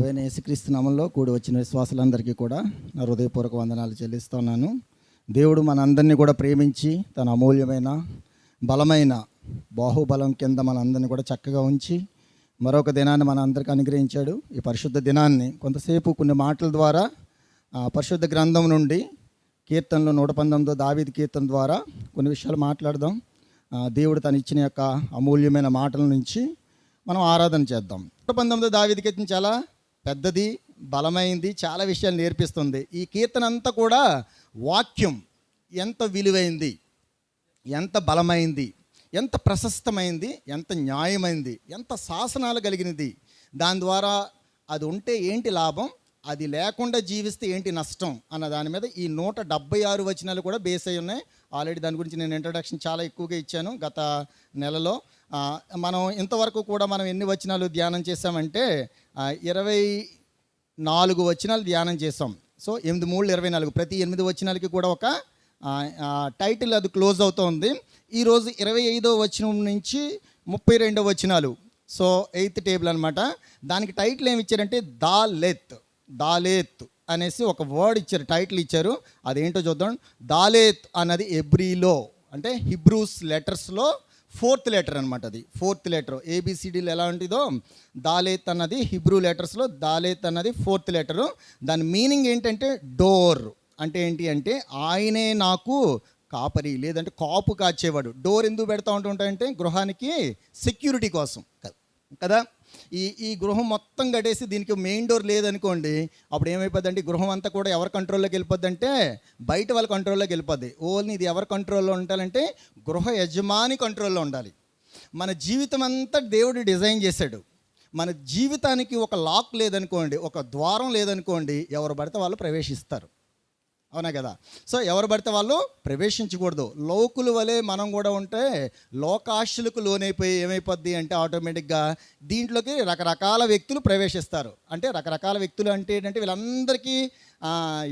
యేసుక్రీస్తు నామములో కూడి వచ్చిన విశ్వాసులందరికీ కూడా నా హృదయపూర్వక వందనాలు చెల్లిస్తున్నాను. దేవుడు మనందరినీ కూడా ప్రేమించి తన అమూల్యమైన బలమైన బాహుబలం కింద మనందరినీ కూడా చక్కగా ఉంచి మరొక దినాన్ని మన అందరికీ అనుగ్రహించాడు. ఈ పరిశుద్ధ దినాన్ని కొంతసేపు కొన్ని మాటల ద్వారా పరిశుద్ధ గ్రంథం నుండి కీర్తనలు 119 దావీదు కీర్తన ద్వారా కొన్ని విషయాలు మాట్లాడదాం. దేవుడు తను ఇచ్చిన యొక్క అమూల్యమైన మాటల నుంచి మనం ఆరాధన చేద్దాం. 119 దావీదు కీర్తన చాలా పెద్దది, బలమైంది, చాలా విషయాలు నేర్పిస్తుంది. ఈ కీర్తన అంతా కూడా వాక్యం ఎంత విలువైంది, ఎంత బలమైంది, ఎంత ప్రశస్తమైంది, ఎంత న్యాయమైంది, ఎంత శాసనాలు కలిగినది, దాని ద్వారా అది ఉంటే ఏంటి లాభం, అది లేకుండా జీవిస్తే ఏంటి నష్టం అన్న దాని మీద ఈ 176 వచనాలు కూడా బేస్ అయి ఉన్నాయి. ఆల్రెడీ దాని గురించి నేను ఇంట్రడక్షన్ చాలా ఎక్కువగా ఇచ్చాను గత నెలలో. మనం ఇంతవరకు కూడా మనం ఎన్ని వచనాలు ధ్యానం చేసామంటే 24 వచనాలు ధ్యానం చేసాం. సో 8 3 24, ప్రతి 8 వచనాలకి కూడా ఒక టైటిల్ అది క్లోజ్ అవుతుంది. ఈరోజు 25వ వచనం నుంచి 32వ వచనాలు, సో 8th టేబుల్ అనమాట. దానికి టైటిల్ ఏమి ఇచ్చారంటే దాలేత్ అనేసి ఒక వర్డ్ ఇచ్చారు, టైటిల్ ఇచ్చారు. అదేంటో చూద్దాం. దాలేత్ అన్నది ఎబ్రీలో అంటే హిబ్రూస్ లెటర్స్లో 4th లెటర్ అనమాట. అది 4th లెటర్. ఏబిసిడీలు ఎలా ఉంటుందో దాలేత్ అన్నది హిబ్రూ లెటర్స్లో దాలేత్ అన్నది 4th లెటరు. దాని మీనింగ్ ఏంటంటే డోర్ అంటే ఏంటి అంటే ఆయనే నాకు కాపరి, లేదంటే కాపు కాచేవాడు. డోర్ ఎందుకు పెడతా ఉంటుంటాయంటే గృహానికి సెక్యూరిటీ కోసం కదా. ఈ గృహం మొత్తం కట్టేసి దీనికి మెయిన్ డోర్ లేదనుకోండి, అప్పుడు ఏమైపోద్దంటే గృహం అంతా కూడా ఎవరి కంట్రోల్లోకి వెళ్ళిపోద్ది అంటే బయట వాళ్ళ కంట్రోల్లోకి వెళ్ళిపోద్ది. ఓన్లీ ఇది ఎవరి కంట్రోల్లో ఉండాలంటే గృహ యజమాని కంట్రోల్లో ఉండాలి. మన జీవితం అంతా దేవుడు డిజైన్ చేశాడు. మన జీవితానికి ఒక లాక్ లేదనుకోండి, ఒక ద్వారం లేదనుకోండి, ఎవరు పడితే వాళ్ళు ప్రవేశిస్తారు. అవునా కదా. సో ఎవరు పడితే వాళ్ళు ప్రవేశించకూడదు. లోకుల వలె మనం కూడా ఉంటే లోకాశలకు లోనైపోయి ఏమైపోద్ది అంటే ఆటోమేటిక్గా దీంట్లోకి రకరకాల వ్యక్తులు ప్రవేశిస్తారు. అంటే రకరకాల వ్యక్తులు అంటే ఏంటంటే వీళ్ళందరికీ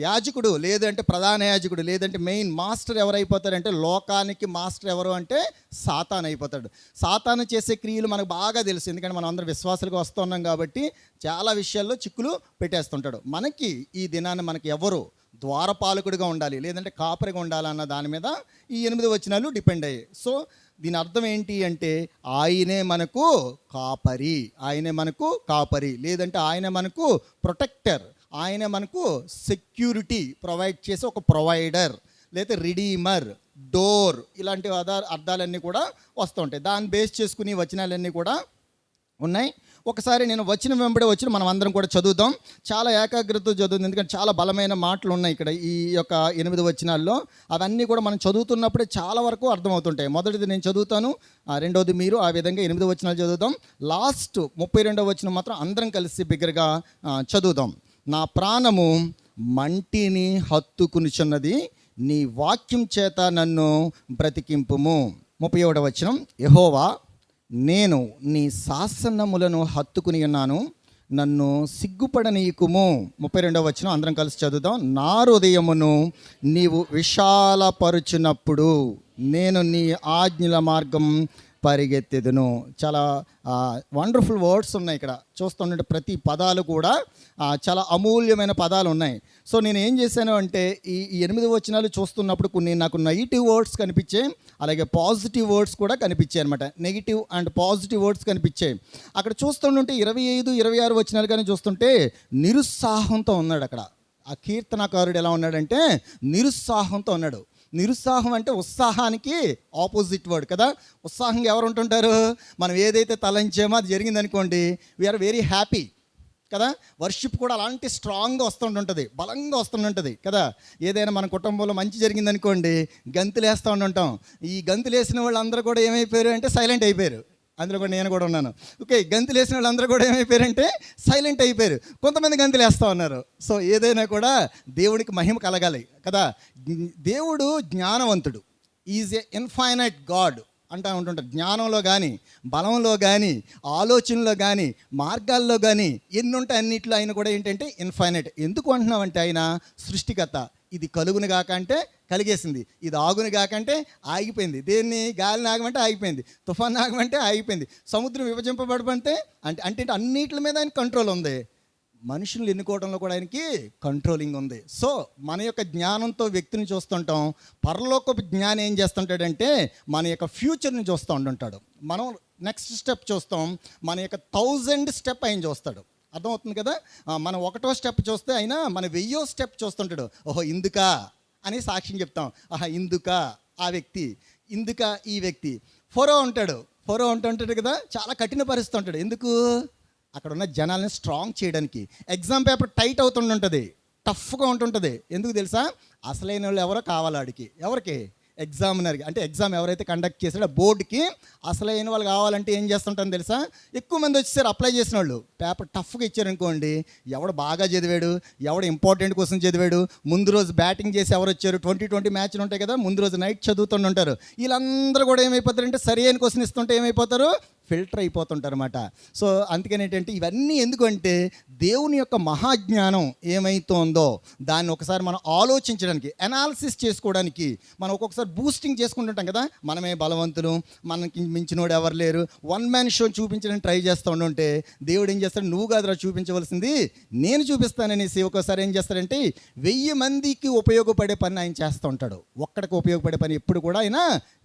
యాజకుడు, లేదంటే ప్రధాన యాజకుడు, లేదంటే మెయిన్ మాస్టర్ ఎవరైపోతారంటే లోకానికి మాస్టర్ ఎవరు అంటే సాతాను అయిపోతాడు. సాతాను చేసే క్రియలు మనకు బాగా తెలుసు, ఎందుకంటే మనం అందరం విశ్వాసాలుగా వస్తున్నాం కాబట్టి చాలా విషయాల్లో చిక్కులు పెట్టేస్తుంటాడు. మనకి ఈ దినాన్ని మనకి ఎవరు ద్వారపాలకుడిగా ఉండాలి, లేదంటే కాపరిగా ఉండాలన్న దాని మీద ఈ 8 వచనాలు డిపెండ్ అయ్యాయి. సో దీని అర్థం ఏంటి అంటే ఆయనే మనకు కాపరి, లేదంటే ఆయన మనకు ప్రొటెక్టర్, ఆయన మనకు సెక్యూరిటీ ప్రొవైడ్ చేసే ఒక ప్రొవైడర్, లేదా రిడీమర్, డోర్, ఇలాంటి అర్థాలన్నీ కూడా వస్తూ ఉంటాయి. దాన్ని బేస్ చేసుకుని వచనాలన్నీ కూడా ఉన్నాయి. ఒకసారి నేను వెంబడే వచ్చిన మనం అందరం కూడా చదువుదాం. చాలా ఏకాగ్రత చదువుతుంది, ఎందుకంటే చాలా బలమైన మాటలు ఉన్నాయి ఇక్కడ ఈ యొక్క 8 వచనాల్లో. అవన్నీ కూడా మనం చదువుతున్నప్పుడే చాలా వరకు అర్థమవుతుంటాయి. మొదటిది నేను చదువుతాను, రెండవది మీరు, ఆ విధంగా 8 వచనాలు చదువుదాం. లాస్ట్ 32వ వచనం మాత్రం అందరం కలిసి బిగ్గరగా చదువుదాం. నా ప్రాణము మంటిని హత్తుకునిచున్నది, నీ వాక్యం చేత నన్ను బ్రతికింపుము. 31వ వచనం, యెహోవా నేను నీ శాసనములను హత్తుకుని ఉన్నాను, నన్ను సిగ్గుపడనీయకుము. 32వ వచనం అందరం కలిసి చదువుదాం. నా హృదయమును నీవు విశాలపరుచునప్పుడు నేను నీ ఆజ్ఞల మార్గం పరిగెత్తెదను. చాలా వండర్ఫుల్ వర్డ్స్ ఉన్నాయి ఇక్కడ. చూస్తుంటే ప్రతి పదాలు కూడా చాలా అమూల్యమైన పదాలు ఉన్నాయి. సో నేను ఏం చేశాను అంటే ఈ 8 వచనాలు చూస్తున్నప్పుడు కొన్ని నాకు నెగిటివ్ వర్డ్స్ కనిపించాయి, అలాగే పాజిటివ్ వర్డ్స్ కూడా కనిపించాయి అనమాట. నెగిటివ్ అండ్ పాజిటివ్ వర్డ్స్ కనిపించాయి. అక్కడ చూస్తుంటే 25, 26 వచనాలు కానీ చూస్తుంటే నిరుత్సాహంతో ఉన్నాడు అక్కడ. ఆ కీర్తనకారుడు ఎలా ఉన్నాడంటే నిరుత్సాహంతో ఉన్నాడు. నిరుత్సాహం అంటే ఉత్సాహానికి ఆపోజిట్ వర్డ్ కదా. ఉత్సాహంగా ఎవరు ఉంటుంటారు, మనం ఏదైతే తలంచామో అది జరిగిందనుకోండి, వీఆర్ వెరీ హ్యాపీ కదా. వర్షిప్ కూడా అలాంటి స్ట్రాంగ్గా వస్తుంటుంటుంది, బలంగా వస్తుంటుంది కదా. ఏదైనా మన కుటుంబంలో మంచి జరిగిందనుకోండి, గంతులు వేస్తూ ఉంటుంటాం. ఈ గంతులు వేసిన వాళ్ళందరూ కూడా ఏమైపోయారు అంటే సైలెంట్ అయిపోయారు. అందులో కూడా నేను కూడా ఉన్నాను. ఓకే, గంతులు వేసిన వాళ్ళందరూ కూడా ఏమైపోయారంటే సైలెంట్ అయిపోయారు. కొంతమంది గంతులు వేస్తూ ఉన్నారు. సో ఏదైనా కూడా దేవుడికి మహిమ కలగాలి కదా. దేవుడు జ్ఞానవంతుడు, ఈజ్ ఏ ఇన్ఫైనైట్ గాడ్ అంటూ ఉంటుంటారు. జ్ఞానంలో కానీ, బలంలో కానీ, ఆలోచనలో కానీ, మార్గాల్లో కానీ ఎన్ని ఉంటాయి అన్నింటిలో ఆయన కూడా ఏంటంటే ఇన్ఫైనైట్. ఎందుకు అంటున్నామంటే ఆయన సృష్టికర్త. ఇది కలుగును గాక అంటే కలిగేసింది, ఇది ఆగును గాక అంటే ఆగిపోయింది, దేన్ని గాలిని ఆగమంటే ఆగిపోయింది, తుఫాన్ ఆగమంటే ఆగిపోయింది, సముద్రం విభజింపబడమంటే అంటే అన్నిటి మీద ఆయన కంట్రోల్ ఉంది. మనుషులు ఎన్నుకోవడంలో కూడా ఆయనకి కంట్రోలింగ్ ఉంది. సో మన యొక్క జ్ఞానంతో వ్యక్తిని చూస్తుంటాం. పరలోకపు జ్ఞానం ఏం చేస్తుంటాడంటే మన యొక్క ఫ్యూచర్ని చూస్తూ ఉంటుంటాడు. మనం నెక్స్ట్ స్టెప్ చూస్తాం, మన యొక్క 1000 స్టెప్ ఆయన చూస్తాడు. అర్థమవుతుంది కదా. మనం 1వ స్టెప్ చూస్తే ఆయన మన 1000వ స్టెప్ చూస్తుంటాడు. ఓహో ఇందుకా అని సాక్ష్యం చెప్తాం. ఇందుకా ఆ వ్యక్తి, ఇందుకా ఈ వ్యక్తి. ఫరో ఉంటుంటాడు కదా, చాలా కఠిన పరిస్థితి ఉంటాడు. ఎందుకు? అక్కడ ఉన్న జనాల్ని స్ట్రాంగ్ చేయడానికి. ఎగ్జామ్ పేపర్ టైట్ అవుతుంటుంది, టఫ్గా ఉంటుంటుంది. ఎందుకు తెలుసా? అసలైన వాళ్ళు ఎవరో కావాలి ఆడికి. ఎవరికి? ఎగ్జామినర్కి. అంటే ఎగ్జామ్ ఎవరైతే కండక్ట్ చేశాడో బోర్డుకి అసలైన వాళ్ళు కావాలంటే ఏం చేస్తుంటాను తెలుసా? ఎక్కువ మంది వచ్చేసారు అప్లై చేసిన వాళ్ళు. పేపర్ టఫ్గా ఇచ్చారనుకోండి, ఎవడు బాగా చదివాడు, ఎవడు ఇంపార్టెంట్ కోసం చదివాడు, ముందు రోజు బ్యాటింగ్ చేసి ఎవరు వచ్చారు, 20 మ్యాచ్లు ఉంటాయి కదా, ముందు రోజు నైట్ చదువుతుంటారు. వీళ్ళందరూ కూడా ఏమైపోతారంటే సరి అయిన క్వశ్చన్ ఇస్తుంటే ఏమైపోతారు? ఫిల్టర్ అయిపోతుంటారు అన్నమాట. సో అందుకని ఏంటంటే ఇవన్నీ ఎందుకంటే దేవుని యొక్క మహాజ్ఞానం ఏమైతుందో దాన్ని ఒకసారి మనం ఆలోచించడానికి, అనాలిసిస్ చేసుకోవడానికి, మనం ఒక్కొక్కసారి బూస్టింగ్ చేసుకుంటుంటాం కదా, మనమే బలవంతులు, మనకి మించినోడు ఎవరు లేరు, వన్ మ్యాన్ షో చూపించడానికి ట్రై చేస్తూ ఉంటే దేవుడు ఏం చేస్తాడు? నువ్వు కాదురా చూపించవలసింది, నేను చూపిస్తాననేసి ఒక్కోసారి ఏం చేస్తాడంటే 1000 మందికి ఉపయోగపడే పని ఆయన చేస్తూ ఉంటాడు. ఒక్కడికి ఉపయోగపడే పని ఎప్పుడు కూడా ఆయన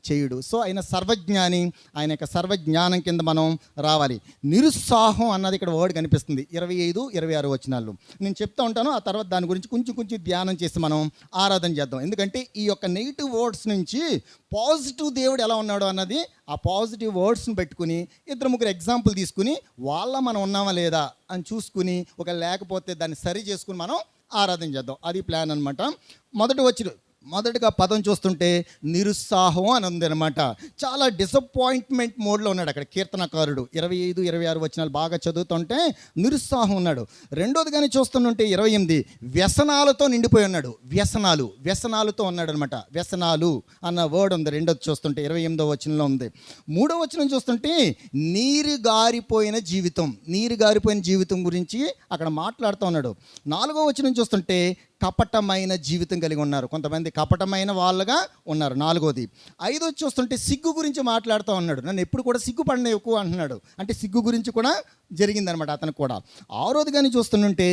చేయుడు. సో ఆయన సర్వజ్ఞాని. ఆయన యొక్క సర్వజ్ఞానం కింద మనం రావాలి. నిరుత్సాహం అన్నది ఇక్కడ వర్డ్ కనిపిస్తుంది 25, 26 వచనాల్లో. నేను చెప్తా ఉంటాను, ఆ తర్వాత దాని గురించి కొంచెం ధ్యానం చేసి మనం ఆరాధన చేద్దాం. ఎందుకంటే ఈ యొక్క నెగిటివ్ వర్డ్స్ నుంచి పాజిటివ్ దేవుడు ఎలా ఉన్నాడో అన్నది, ఆ పాజిటివ్ వర్డ్స్ని పెట్టుకుని 2-3 ఎగ్జాంపుల్ తీసుకుని మనం ఉన్నామా లేదా అని చూసుకుని, ఒక లేకపోతే దాన్ని సరి చేసుకుని మనం ఆరాధన చేద్దాం. అది ప్లాన్ అనమాట. మొదటిగా పదం చూస్తుంటే నిరుత్సాహం అని ఉంది అనమాట. చాలా డిసప్పాయింట్మెంట్ మోడ్లో ఉన్నాడు అక్కడ కీర్తనకారుడు. 25, 26 వచనాలు బాగా చదువుతుంటే నిరుత్సాహం ఉన్నాడు. రెండోది కానీ చూస్తుంటే 28 వ్యసనాలతో నిండిపోయి ఉన్నాడు. వ్యసనాలతో ఉన్నాడు అనమాట. వ్యసనాలు అన్న వర్డ్ ఉంది రెండోది చూస్తుంటే 28వ వచనంలో ఉంది. 3వ వచనం చూస్తుంటే నీరు గారిపోయిన జీవితం గురించి అక్కడ మాట్లాడుతూ ఉన్నాడు. 4వ వచనం చూస్తుంటే కపటమైన జీవితం కలిగి ఉన్నారు. కొంతమంది కపటమైన వాళ్ళగా ఉన్నారు. 4వది. 5వది చూస్తుంటే సిగ్గు గురించి మాట్లాడుతూ ఉన్నాడు. నన్ను ఎప్పుడు కూడా సిగ్గుపడిన ఎక్కువ అంటున్నాడు. అంటే సిగ్గు గురించి కూడా జరిగిందనమాట అతనికి కూడా. 6వది కానీ చూస్తుంటే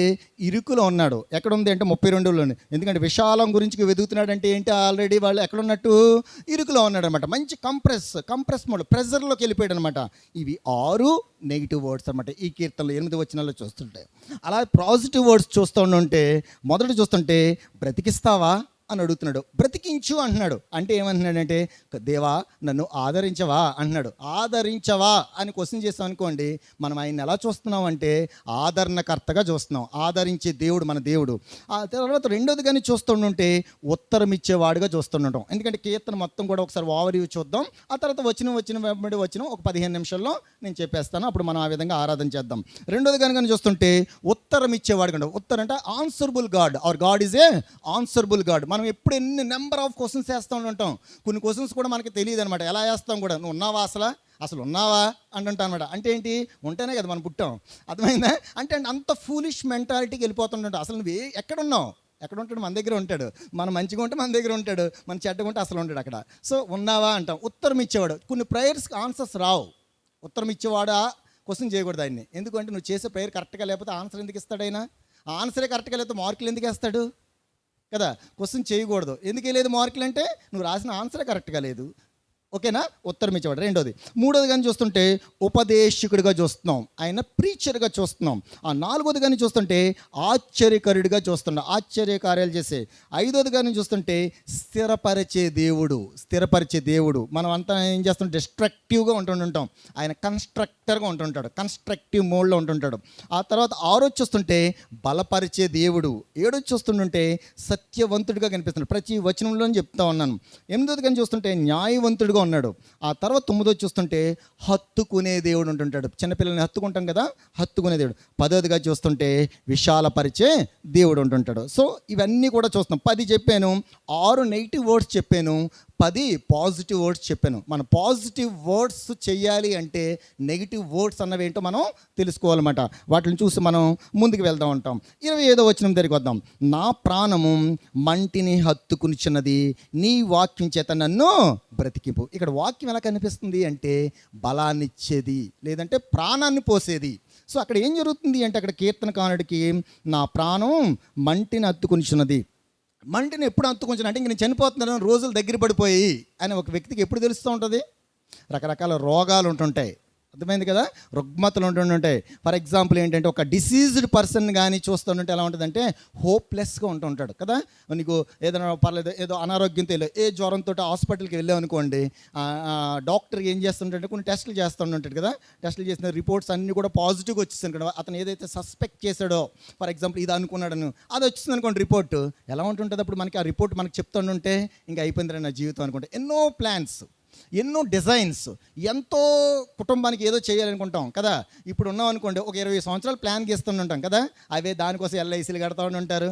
ఇరుకులో ఉన్నాడు. ఎక్కడ ఉంది అంటే 32లోనే. ఎందుకంటే విశాలం గురించి వెతుకుతున్నాడు అంటే ఏంటి? ఆల్రెడీ వాళ్ళు ఎక్కడ ఉన్నట్టు ఇరుకులో ఉన్నాడు అనమాట. మంచి కంప్రెస్ మోడ్, ప్రెజర్లోకి వెళ్ళిపోయాడు అనమాట. ఇవి 6 నెగిటివ్ వర్డ్స్ అనమాట ఈ కీర్తనలో 8 వచనాల్లో చూస్తుంటే. అలా పాజిటివ్ వర్డ్స్ చూస్తూ ఉంటే మొదట చూస్తుంటే బ్రతికిస్తావా అని అడుగుతున్నాడు. బ్రతికించు అంటున్నాడు. అంటే ఏమంటున్నాడంటే దేవా నన్ను ఆదరించవా అంటున్నాడు. ఆదరించవా అని క్వశ్చన్ చేస్తాం అనుకోండి, మనం ఆయన ఎలా చూస్తున్నాం అంటే ఆదరణకర్తగా చూస్తున్నాం. ఆదరించే దేవుడు మన దేవుడు. ఆ తర్వాత రెండోది కానీ చూస్తుంటే ఉత్తరం ఇచ్చేవాడుగా చూస్తుంటాం. ఎందుకంటే కీర్తన మొత్తం కూడా ఒకసారి ఓవర్ చూద్దాం. ఆ తర్వాత వచ్చిన ఒక 15 నిమిషాల్లో నేను చెప్పేస్తాను. అప్పుడు మనం ఆ విధంగా ఆరాధన చేద్దాం. రెండోది కనుక చూస్తుంటే ఉత్తరం ఇచ్చేవాడు కంటే, ఉత్తరం అంటే answerable God. Hour God is a answerable God. మనం ఎప్పుడు ఎన్ని నెంబర్ ఆఫ్ క్వశ్చన్స్ వేస్తూ ఉంటాం. కొన్ని క్వశ్చన్స్ కూడా మనకి తెలియదు అనమాట. ఎలా వేస్తాం కూడా, నువ్వు ఉన్నావా, అసలు ఉన్నావా అంటుంటా అనమాట. అంటే ఏంటి? ఉంటేనే కదా మనం పుట్టాం. అర్థమైందా? అంటే అంత ఫూలిష్ మెంటాలిటీకి వెళ్ళిపోతుంటాం. అసలు నువ్వు ఎక్కడ ఉంటాడు? మన దగ్గర ఉంటాడు. మనం మంచిగా ఉంటే మన దగ్గర ఉంటాడు, మన చెడ్డగా ఉంటే అసలు ఉంటాడు అక్కడ. సో ఉన్నావా అంటాం. ఉత్తరం ఇచ్చేవాడు. కొన్ని ప్రేయర్స్కి ఆన్సర్స్ రావు. ఉత్తరం ఇచ్చేవాడా క్వశ్చన్ చేయకూడదు ఆయన్ని. ఎందుకంటే నువ్వు చేసే ప్రేయర్ కరెక్ట్గా లేకపోతే ఆన్సర్ ఎందుకు ఇస్తాడు ఆయన? ఆ ఆన్సరే కరెక్ట్గా లేకపోతే మార్కులు ఎందుకు వేస్తాడు కదా? క్వశ్చన్ చేయకూడదు. ఎందుకు లేదు మార్కులు అంటే నువ్వు రాసిన ఆన్సరే కరెక్ట్గా లేదు. ఓకేనా? ఉత్తరం ఇచ్చేవాడు. రెండోది. మూడోది కానీ చూస్తుంటే ఉపదేశకుడిగా చూస్తున్నాం, ఆయన ప్రీచర్గా చూస్తున్నాం. ఆ 4వది కానీ చూస్తుంటే ఆశ్చర్యకరుడిగా చూస్తున్నాం, ఆశ్చర్యకార్యాలు చేసే. 5వది కానీ చూస్తుంటే స్థిరపరిచే దేవుడు. మనం అంతా ఏం చేస్తాం? డిస్ట్రక్టివ్గా ఉంటుంటాం. ఆయన కన్స్ట్రక్టర్గా ఉంటుంటాడు, కన్స్ట్రక్టివ్ మోడ్లో ఉంటుంటాడు. ఆ తర్వాత 6వది చూస్తుంటే బలపరిచే దేవుడు. 7వది చూస్తుంటే సత్యవంతుడిగా కనిపిస్తున్నాడు. ప్రతి వచనంలో చెప్తా ఉన్నాను. 8వది కానీ చూస్తుంటే న్యాయవంతుడిగా ఉన్నాడు. ఆ తర్వాత 9వది చూస్తుంటే హత్తుకునే దేవుడు ఉంటుంటాడు. చిన్నపిల్లల్ని హత్తుకుంటాం కదా, హత్తుకునే దేవుడు. 10వదిగా చూస్తుంటే విశాలపరిచే దేవుడు ఉంటుంటాడు. సో ఇవన్నీ కూడా చూస్తున్నాం. 10 చెప్పాను, 6 నెగిటివ్ వర్డ్స్ చెప్పాను, 10 పాజిటివ్ వర్డ్స్ చెప్పాను. మనం పాజిటివ్ వర్డ్స్ చెయ్యాలి అంటే నెగిటివ్ వర్డ్స్ అన్నవి ఏంటో మనం తెలుసుకోవాలన్నమాట. వాటిని చూసి మనం ముందుకు వెళ్తూ ఉంటాం. 25వ వచనం దగ్గరికి వద్దాం. నా ప్రాణము మంటిని హత్తుకునిచున్నది, నీ వాక్యం చేత నన్ను బ్రతికింపు. ఇక్కడ వాక్యం ఎలా కనిపిస్తుంది అంటే బలాన్నిచ్చేది, లేదంటే ప్రాణాన్ని పోసేది. సో అక్కడ ఏం జరుగుతుంది అంటే అక్కడ కీర్తనకారుడికి నా ప్రాణం మంటిని హత్తుకొనిచున్నది. మంటిని ఎప్పుడు హత్తుకొంచును అంటే ఇంక నేను చనిపోతున్నాను, రోజులు దగ్గర పడిపోయి అని ఒక వ్యక్తికి ఎప్పుడు తెలుస్తూ ఉంటుంది? రకరకాల రోగాలు ఉంటుంటాయి, అర్థమైంది కదా, రుగ్మతలు ఉంటుంటాయి. ఫర్ ఎగ్జాంపుల్ ఏంటంటే ఒక డిసీజ్డ్ పర్సన్ కానీ చూస్తుంటే ఎలా ఉంటుందంటే హోప్లెస్గా ఉంటుంటాడు కదా. నీకు ఏదైనా పర్లేదు, ఏదో అనారోగ్యంతో ఏ జ్వరంతో హాస్పిటల్కి వెళ్ళావు అనుకోండి, డాక్టర్ ఏం చేస్తుంటే కొన్ని టెస్టులు చేస్తుంటాడు కదా. టెస్టులు చేసిన రిపోర్ట్స్ అన్నీ కూడా పాజిటివ్గా వచ్చేసాను కదా. అతను ఏదైతే సస్పెక్ట్ చేశాడో, ఫర్ ఎగ్జాంపుల్ ఇది అనుకున్నాడను, అది వచ్చింది అనుకోండి రిపోర్ట్, ఎలా ఉంటుంది అప్పుడు మనకి ఆ రిపోర్ట్ మనకి చెప్తుంటే ఇంకా అయిపోయింది నా జీవితం అనుకుంటే. ఎన్నో ప్లాన్స్, ఎన్నో డిజైన్స్, ఎంతో కుటుంబానికి ఏదో చేయాలనుకుంటాం కదా. ఇప్పుడు ఉన్నాం అనుకోండి, ఒక 20 సంవత్సరాలు ప్లాన్ గీస్తుంటాం కదా. అవే దానికోసం ఎల్ఐసీలు కడతా ఉంటారు,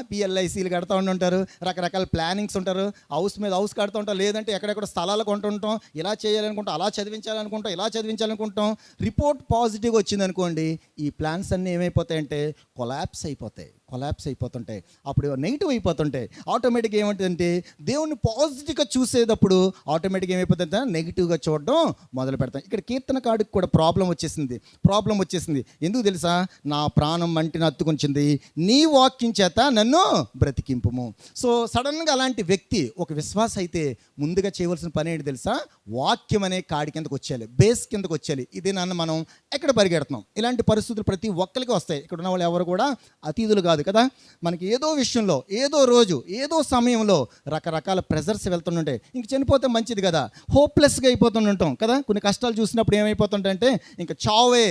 పిఎల్ఐసీలు కడతా ఉంటారు, రకరకాల ప్లానింగ్స్ ఉంటారు, హౌస్ మీద హౌస్ కడుతూ ఉంటాం, లేదంటే ఎక్కడెక్కడ స్థలాలు కొంటుంటాం, ఇలా చేయాలనుకుంటాం, అలా చదివించాలనుకుంటాం, ఇలా చదివించాలనుకుంటాం. రిపోర్ట్ పాజిటివ్గా వచ్చింది అనుకోండి, ఈ ప్లాన్స్ అన్నీ ఏమైపోతాయంటే కొలాప్స్ అయిపోతుంటాయి. అప్పుడు నెగిటివ్ అయిపోతుంటాయి. ఆటోమేటిక్గా ఏమంటుందంటే దేవుణ్ణి పాజిటివ్గా చూసేటప్పుడు ఆటోమేటిక్గా ఏమైపోతుందంటే నెగిటివ్గా చూడడం మొదలు పెడతాం. ఇక్కడ కీర్తనకారుడికి కూడా ప్రాబ్లం వచ్చేసింది. ఎందుకు తెలుసా? నా ప్రాణం మంటిని హత్తుకొంచింది, నీ వాక్యం చేత నన్ను బ్రతికింపుము. సో సడన్గా అలాంటి వ్యక్తి ఒక విశ్వాస అయితే ముందుగా చేయవలసిన పని ఏంటి తెలుసా? వాక్యం అనే కాడి కిందకు వచ్చేయాలి, బేస్ కిందకు వచ్చేయాలి. ఇది నన్ను మనం ఎక్కడ పరిగెడుతున్నాం, ఇలాంటి పరిస్థితులు ప్రతి ఒక్కరికి వస్తాయి. ఇక్కడ ఉన్న వాళ్ళు ఎవరు కూడా అతీతులు కాదు కదా. మనకి ఏదో విషయంలో, ఏదో రోజు, ఏదో సమయంలో రకరకాల ప్రెజర్స్ వెళ్తుంటాయి. ఇంక చనిపోతే మంచిది కదా, హోప్లెస్గా అయిపోతుంటాం కదా. కొన్ని కష్టాలు చూసినప్పుడు ఏమైపోతుంటాయంటే ఇంకా చావే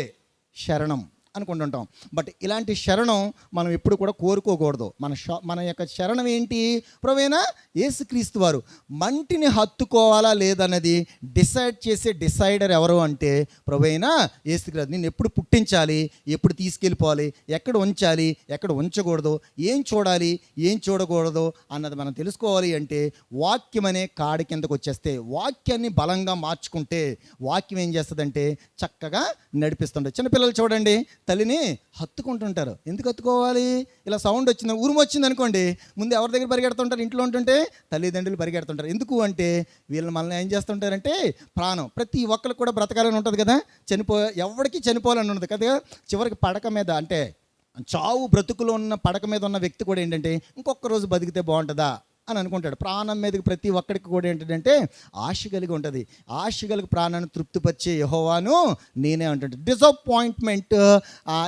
శరణం అనుకుంటుంటాం. బట్ ఇలాంటి శరణం మనం ఎప్పుడు కూడా కోరుకోకూడదు. మన యొక్క శరణం ఏంటి? ప్రభువైన యేసుక్రీస్తు వారు. మంటిని హత్తుకోవాలా లేదన్నది డిసైడ్ చేసే డిసైడర్ ఎవరు అంటే ప్రభువైన యేసుక్రీస్తు. నిన్ను ఎప్పుడు పుట్టించాలి, ఎప్పుడు తీసుకెళ్ళిపోవాలి, ఎక్కడ ఉంచాలి, ఎక్కడ ఉంచకూడదు, ఏం చూడాలి, ఏం చూడకూడదు అన్నది మనం తెలుసుకోవాలి అంటే వాక్యం అనే కాడి కిందకు వచ్చేస్తే, వాక్యాన్ని బలంగా మార్చుకుంటే వాక్యం ఏం చేస్తుందంటే చక్కగా నడిపిస్తుంటుంది. చిన్నపిల్లలు చూడండి, తల్లిని హత్తుకుంటుంటారు. ఎందుకు హత్తుకోవాలి? ఇలా సౌండ్ వచ్చింది, ఉరుము వచ్చింది అనుకోండి, ముందు ఎవరి దగ్గర పరిగెడుతుంటారు? ఇంట్లో ఉంటుంటే తల్లిదండ్రులు పరిగెడుతుంటారు. ఎందుకు అంటే వీళ్ళు మనల్ని ఏం చేస్తుంటారంటే ప్రాణం. ప్రతి ఒక్కరికి కూడా బ్రతకాలని ఉంటుంది కదా, ఎవరికి చనిపోవాలని ఉంటుంది కదా. చివరికి పడక మీద అంటే చావు బ్రతుకులో ఉన్న పడక మీద ఉన్న వ్యక్తి కూడా ఏంటంటే ఇంకొక రోజు బతికితే బాగుంటుందా అని అనుకుంటాడు. ప్రాణం మీదకి ప్రతి ఒక్కడికి కూడా ఏంటంటే ఆశ కలిగి ఉంటుంది. ఆశ కలిగి ప్రాణాన్ని తృప్తిపరిచే యెహోవాను నేనే అంటుంటాడు. డిసప్పాయింట్మెంట్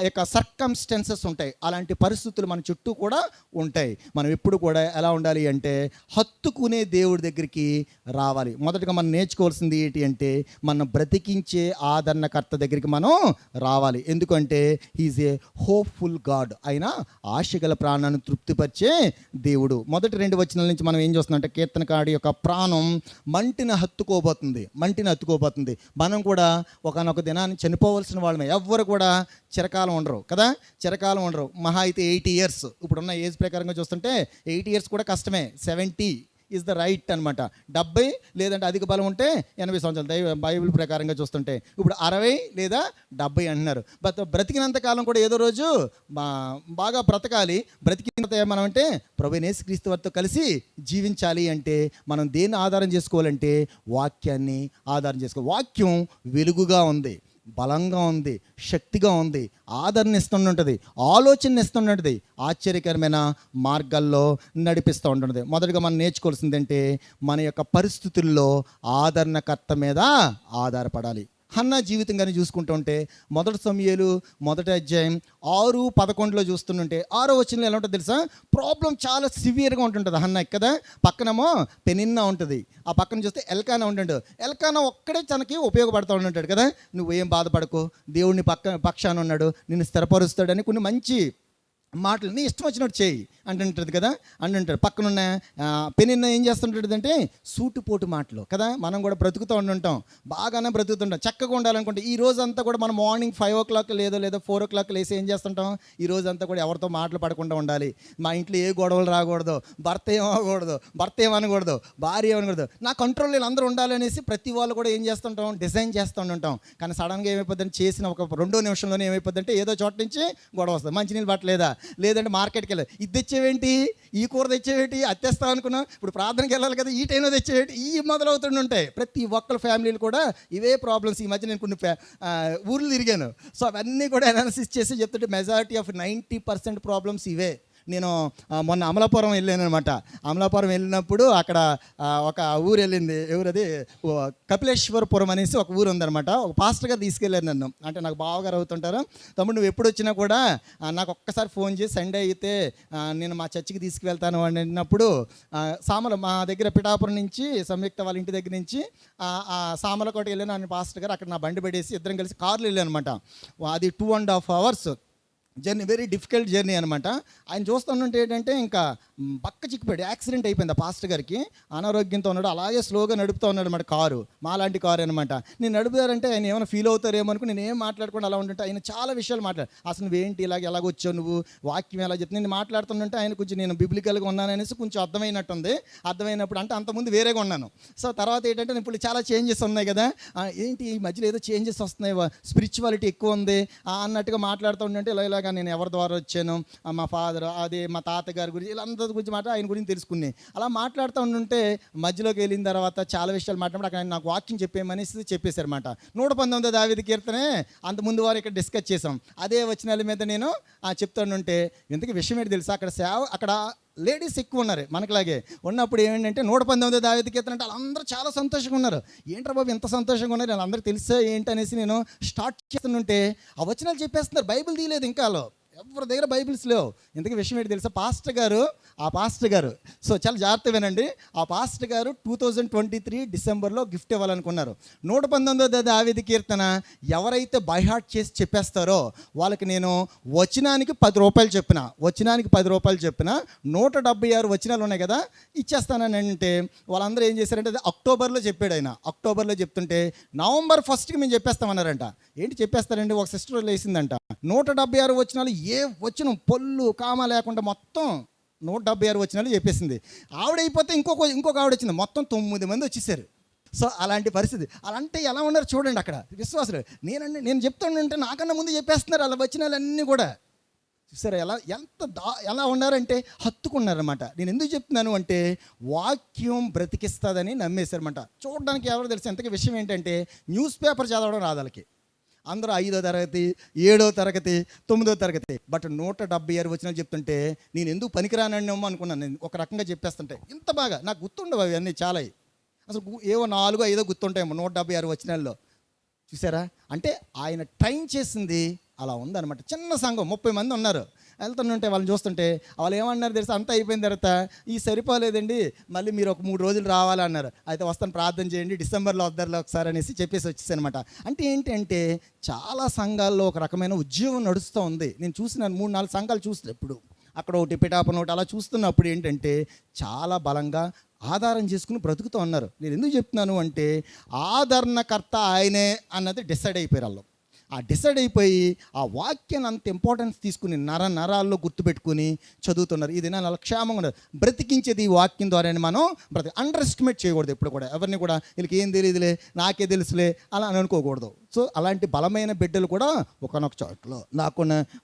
యొక్క సర్కమ్స్టెన్సెస్ ఉంటాయి, అలాంటి పరిస్థితులు మన చుట్టూ కూడా ఉంటాయి. మనం ఎప్పుడు కూడా ఎలా ఉండాలి అంటే హత్తుకునే దేవుడి దగ్గరికి రావాలి. మొదటగా మనం నేర్చుకోవాల్సింది ఏంటి అంటే మనం బ్రతికించే ఆదరణకర్త దగ్గరికి మనం రావాలి. ఎందుకంటే హీజ్ ఏ హోప్ఫుల్ గాడ్. ఆయన ఆశ గల ప్రాణాన్ని తృప్తిపరిచే దేవుడు. మొదటి 2 వచనాల నుంచి మనం ఏం చూస్తున్నామంటే కీర్తనకారుడి యొక్క ప్రాణం మంటిని హత్తుకోబోతుంది. మనం కూడా ఒకానొక దినాన్ని చనిపోవలసిన వాళ్ళమే. ఎవ్వరు కూడా చిరకాలం ఉండరు. మహా అయితే 80 years. ఇప్పుడున్న ఏజ్ ప్రకారంగా చూస్తుంటే 80 years కూడా కష్టమే. 70 ఈజ్ ద రైట్ అనమాట. 70 లేదంటే అధిక బలం ఉంటే 80 సంవత్సరాలు బైబిల్ ప్రకారంగా చూస్తుంటే. ఇప్పుడు 60 లేదా 70 అంటున్నారు. బ్రతికినంత కాలం కూడా ఏదో రోజు బాగా బ్రతకాలి. బ్రతికినంత మనం అంటే ప్రభువైన యేసుక్రీస్తు వారితో కలిసి జీవించాలి అంటే మనం దేన్ని ఆధారం చేసుకోవాలంటే వాక్యాన్ని ఆధారం చేసుకోవాలి. వాక్యం వెలుగుగా ఉంది, బలంగా ఉంది, శక్తిగా ఉంది, ఆదరణ ఇస్తుంటుంది, ఆలోచన ఇస్తుంటుంది, ఆశ్చర్యకరమైన మార్గాల్లో నడిపిస్తూ ఉంటుంది. మొదటగా మనం నేర్చుకోవాల్సిందంటే మన యొక్క పరిస్థితుల్లో ఆదరణకర్త మీద ఆధారపడాలి. హన్నా జీవితం కానీ చూసుకుంటూ ఉంటే 1 సమూయేలు 1వ అధ్యాయం 6:11 చూస్తుంటే 6వ వచనంలో ఎలా ఉంటుందో తెలుసా? ప్రాబ్లం చాలా సివియర్గా ఉంటుంటుంది హన్నా కదా. పక్కనేమో పెనిన్నా ఉంటుంది, ఆ పక్కన చూస్తే ఎల్కానా ఉంటాడు. ఎల్కానా ఒక్కడే తనకి ఉపయోగపడుతూ ఉంటాడు కదా. నువ్వేం బాధపడకు, దేవుడిని పక్షాన ఉన్నాడు, నిన్ను స్థిరపరుస్తాడని కొన్ని మంచి మాటలు నీ ఇష్టం వచ్చినట్టు చేయి అంటుంటుంది కదా. అంటుంటాడు. పక్కనున్న పెనిన్న ఏం చేస్తుంటుంది అంటే సూటుపోటు మాటలు కదా. మనం కూడా బ్రతుకుతూ ఉంటాం, బాగానే బ్రతుకుతుంటాం, చక్కగా ఉండాలనుకుంటే ఈ రోజు అంతా కూడా మనం మార్నింగ్ 5 o'clock లేదా 4 o'clock లేసి ఏం చేస్తుంటాం? ఈ రోజు అంతా కూడా ఎవరితో మాటలు పడకుండా ఉండాలి, మా ఇంట్లో ఏ గొడవలు రాకూడదు, భర్త ఏమనకూడదు, భార్య ఏమనకూడదు, నా కంట్రోల్ నేను అందరూ ఉండాలనేసి ప్రతి వాళ్ళు కూడా ఏం చేస్తుంటాం? డిజైన్ చేస్తుంటాం. కానీ సడన్గా ఏమైపోద్దంటే చేసిన ఒక 2 నిమిషంలోనే ఏమైపోద్దంటే ఏదో చోట నుంచి గొడవ వస్తుంది. మంచినీళ్ళు పట్టలేదా, లేదంటే మార్కెట్కి వెళ్ళాలి, ఇది తెచ్చేవేంటి, ఈ కూర తెచ్చేవేంటి, అది తెస్తాం అనుకున్నాం, ఇప్పుడు ప్రార్థనకి వెళ్ళాలి కదా, ఈ టైంలో తెచ్చేవేంటి, ఈ మొదలవుతుంటాయి. ప్రతి ఒక్కరి ఫ్యామిలీలు కూడా ఇవే ప్రాబ్లమ్స్. ఈ మధ్య నేను కొన్ని ఊర్లు తిరిగాను. సో అవన్నీ కూడా అనాలిసిస్ చేసి చెప్తుంటే మెజారిటీ ఆఫ్ 90% ప్రాబ్లమ్స్ ఇవే. నేను మొన్న అమలాపురం వెళ్ళాను అనమాట. అమలాపురం వెళ్ళినప్పుడు అక్కడ ఒక ఊరు వెళ్ళింది, ఎవరది కపిలేశ్వరపురం అనేసి ఒక ఊరు ఉందనమాట. ఒక పాస్టర్ గారు తీసుకెళ్ళారు నన్ను. అంటే నాకు బావగారు అవుతుంటారు. తమ్ముడు నువ్వు ఎప్పుడు వచ్చినా కూడా నాకు ఒక్కసారి ఫోన్ చేసి సండే అయితే నేను మా చర్చికి తీసుకువెళ్తాను అని అన్నప్పుడు మా దగ్గర పిఠాపురం నుంచి సంయుక్త వాళ్ళ ఇంటి దగ్గర నుంచి సామలకోట వెళ్ళాను. ఆయన పాస్టర్ గారు అక్కడ నా బండి పెట్టేసి ఇద్దరం కలిసి కార్లు వెళ్ళాను అనమాట. అది 2.5 hours journey, very difficult journey అనమాట. ఆయన చూస్తుంటే ఏంటంటే ఇంకా పక్క చిక్కిపోయాడు, యాక్సిడెంట్ అయిపోయింది. ఆ పాస్టర్ గారికి అనారోగ్యంతో ఉన్నాడు, అలాగే స్లోగా నడుపుతూ ఉన్నాడు అనమాట. కారు మాలాంటి కారు అనమాట. నేను నడుపుతారంటే ఆయన ఏమైనా ఫీల్ అవుతారేమో అనుకుని నేను ఏం మాట్లాడకుండా అలా ఉంటుంటే ఆయన చాలా విషయాలు మాట్లాడు. అసలు నువ్వేంటి ఎలాగొచ్చావు, నువ్వు వాక్యం ఎలా చెప్తే నేను మాట్లాడుతుంటే ఆయన కొంచెం నేను బిబ్లికల్గా ఉన్నాననేసి కొంచెం అర్థమైనట్టుంది. అర్థమైనప్పుడు అంటే అంతకుముందు వేరేగా ఉన్నాను. సో తర్వాత ఏంటంటే ఇప్పుడు చాలా చేంజెస్ ఉన్నాయి కదా, ఏంటి ఈ మధ్యలో ఏదో చేంజెస్ వస్తున్నాయి, స్పిరిచువాలిటీ ఎక్కువ ఉంది అన్నట్టుగా మాట్లాడుతూ ఉంటే ఇలాగ నేను ఎవరి ద్వారా వచ్చాను, మా ఫాదర్, అది మా తాతగారి గురించి, ఇలా అందరి గురించి ఆయన గురించి తెలుసుకుని అలా మాట్లాడుతూ ఉంటే మధ్యలోకి వెళ్ళిన తర్వాత చాలా విషయాలు మాట్లాడి అక్కడ నాకు వాక్యం చెప్పేమనేసి చెప్పేశారన్నమాట. 119 దావీదు కీర్తనే అంతకుముందు వారు ఇక్కడ డిస్కస్ చేసాం. అదే వచనాల మీద నేను చెప్తానుంటే ఇంతకీ విషయం ఏంటి తెలుసా, అక్కడ లేడీస్ ఎక్కువ ఉన్నారు మనకులాగే. ఉన్నప్పుడు ఏమిటంటే 119 దావీదు కీర్తన అంటే వాళ్ళందరూ చాలా సంతోషంగా ఉన్నారు. ఏంట్రా బాబు ఎంత సంతోషంగా ఉన్నారు, వాళ్ళందరూ తెలుసా ఏంటి అనేసి నేను స్టార్ట్ చేస్తుంటే ఆ వచనాలు చెప్పేస్తున్నారు. బైబిల్ తీయలేదు ఇంకా, ఎవరి దగ్గర బైబిల్స్ లేవు. ఇంతకీ విషయం ఏంటి తెలుసా, పాస్టర్ గారు సో చాలా జాగ్రత్త వినండి. ఆ పాస్టర్ గారు 2023 డిసెంబర్లో గిఫ్ట్ ఇవ్వాలనుకున్నారు. 119 దావీదు కీర్తన ఎవరైతే బై హార్ట్ చేసి చెప్పేస్తారో వాళ్ళకి నేను వచనానికి 10 రూపాయలు చెప్పిన 176 వచనాలు ఉన్నాయి కదా ఇచ్చేస్తానని అంటే వాళ్ళందరూ ఏం చేశారంటే అది అక్టోబర్లో చెప్పాడు ఆయన. అక్టోబర్లో చెప్తుంటే November 1st మేము చెప్పేస్తామన్నారంట. ఏంటి చెప్పేస్తారండి, ఒక సిస్టర్ లేసిందంట. 176 వచనాలు ఏ వచనం పొల్లు కామా లేకుండా మొత్తం 176 వచనాలు చెప్పేసింది. ఆవిడైపోతే ఇంకొక ఆవిడ వచ్చింది. మొత్తం 9 మంది వచ్చేసారు. సో అలాంటి పరిస్థితి. అలాంటి ఎలా ఉన్నారు చూడండి అక్కడ విశ్వాసులు. నేను చెప్తానంటే నాకన్నా ముందు చెప్పేస్తున్నారు అలా వచనాలన్నీ కూడా. చూసారా ఎలా ఉన్నారంటే హత్తుకున్నారన్నమాట. నేను ఎందుకు చెప్తున్నాను అంటే వాక్యం బ్రతికిస్తుందని నమ్మేశారన్నమాట. చూడడానికి ఎవరు తెలుసు. ఎంతకీ విషయం ఏంటంటే న్యూస్ పేపర్ చదవడం రాదు వాళ్ళకి. అందరూ 5వ తరగతి 7వ తరగతి 9వ తరగతి. బట్ 176 వచనాలు చెప్తుంటే నేను ఎందుకు పనికిరానేమో అనుకున్నాను. నేను ఒక రకంగా చెప్పేస్తుంటే ఇంత బాగా నాకు గుర్తుండవు అవన్నీ చాలా. అసలు ఏవో 4-5 గుర్తుంటాయేమో 176 వచనాల్లో. చూసారా, అంటే ఆయన ట్రైన్ చేసింది అలా ఉందన్నమాట. చిన్న సంఘం 30 మంది ఉన్నారు. వెళ్తుంటే వాళ్ళని చూస్తుంటే వాళ్ళు ఏమన్నారు తెలుసా, అంతా అయిపోయిన తర్వాత ఈ సరిపోలేదండి మళ్ళీ మీరు ఒక 3 రోజులు రావాలన్నారు. అయితే వస్తాను ప్రార్థన చేయండి డిసెంబర్లో వద్దరులో ఒకసారి అనేసి చెప్పేసి వచ్చేసానమాట. అంటే ఏంటంటే చాలా సంఘాల్లో ఒక రకమైన ఉద్యోగం నడుస్తూ ఉంది. నేను చూసినాను 3-4 సంఘాలు చూస్తే ఇప్పుడు అక్కడ ఒకటి పిఠాపురం ఒకటి అలా చూస్తున్నప్పుడు ఏంటంటే చాలా బలంగా ఆధారం చేసుకుని బ్రతుకుతూ ఉన్నారు. నేను ఎందుకు చెప్తున్నాను అంటే ఆదరణకర్త ఆయనే అన్నది డిసైడ్ అయిపోయారు వాళ్ళు. ఆ డిసైడ్ అయిపోయి ఆ వాక్యాన్ని అంత ఇంపార్టెన్స్ తీసుకుని నరాల్లో గుర్తుపెట్టుకుని చదువుతున్నారు. ఇది నా క్షేమంగా ఉండదు. బ్రతికించేది ఈ వాక్యం ద్వారానే మనం అండర్ ఎస్టిమేట్ చేయకూడదు. ఎప్పుడు కూడా ఎవరిని కూడా వీళ్ళకి ఏం తెలియదులే నాకే తెలుసులే అలా అని అనుకోకూడదు. సో అలాంటి బలమైన బిడ్డలు కూడా ఒకనొక చోట్లో నాకు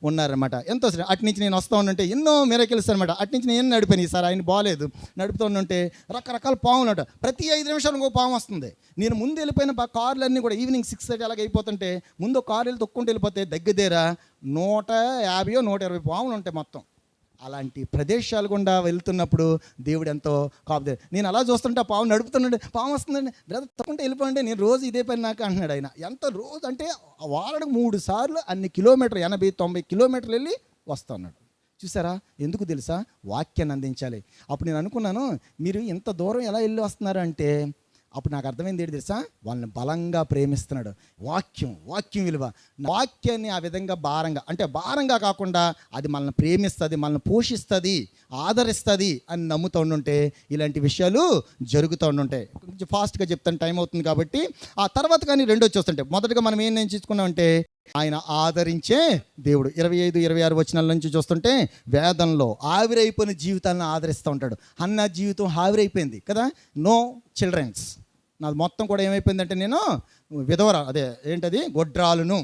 ఉన్నారన్నమాట. ఎంతో అటు నుంచి నేను వస్తూ ఉంటే ఎన్నో మిరకిల్స్ అనమాట. అటు నుంచి నేను నడిపాను. ఈసారి ఆయన బాగాలేదు నడుపుతూ ఉంటే రకరకాల పాములు అంట. ప్రతి 5 నిమిషాలు ఇంకో పాము వస్తుంది. నేను ముందు వెళ్ళిపోయిన కార్లన్నీ కూడా ఈవినింగ్ 6:30 అలాగ అయిపోతుంటే ముందు కారు వెళ్ళి తొక్కుంటూ వెళ్ళిపోతే దగ్గర 150-120 పాములు ఉంటాయి మొత్తం. అలాంటి ప్రదేశాలు గుండా వెళ్తున్నప్పుడు దేవుడు ఎంతో కాపుదే. నేను అలా చూస్తుంటే ఆ పాము నడుపుతుండే పాము వస్తుందండి బ్రదర్ తప్పకుండా వెళ్ళిపోండి నేను రోజు ఇదే పని నాకు అంటున్నాడు ఆయన. ఎంత రోజు అంటే వారానికి 3 సార్లు అన్ని కిలోమీటర్లు 80-90 కిలోమీటర్లు వెళ్ళి వస్తున్నాడు. చూసారా, ఎందుకు తెలుసా, వాక్యాన్ని అందించాలి. అప్పుడు నేను అనుకున్నాను మీరు ఇంత దూరం ఎలా వెళ్ళి వస్తున్నారు అంటే అప్పుడు నాకు అర్థమైంది ఏంటి తెలుసా, వాళ్ళని బలంగా ప్రేమిస్తున్నాడు. వాక్యం విలువ, వాక్యాన్ని ఆ విధంగా భారంగా కాకుండా అది మనల్ని ప్రేమిస్తుంది, మనల్ని పోషిస్తుంది, ఆదరిస్తుంది అని నమ్ముతూ ఉండుంటే ఇలాంటి విషయాలు జరుగుతూ ఉండుంటాయి. కొంచెం ఫాస్ట్గా చెప్తాను టైం అవుతుంది కాబట్టి. ఆ తర్వాత కానీ రెండో చూస్తుంటే మొదటగా మనం ఏం నేర్చుకున్నామంటే ఆయన ఆదరించే దేవుడు. 25-26 వచనాల నుంచి చూస్తుంటే వేదంలో ఆవిరైపోయిన జీవితాలను ఆదరిస్తూ ఉంటాడు. హన్నా జీవితం ఆవిరైపోయింది కదా, నో చిల్డ్రన్స్, నాది మొత్తం కూడా ఏమైపోయిందంటే నేను విధవర గొడ్రాలును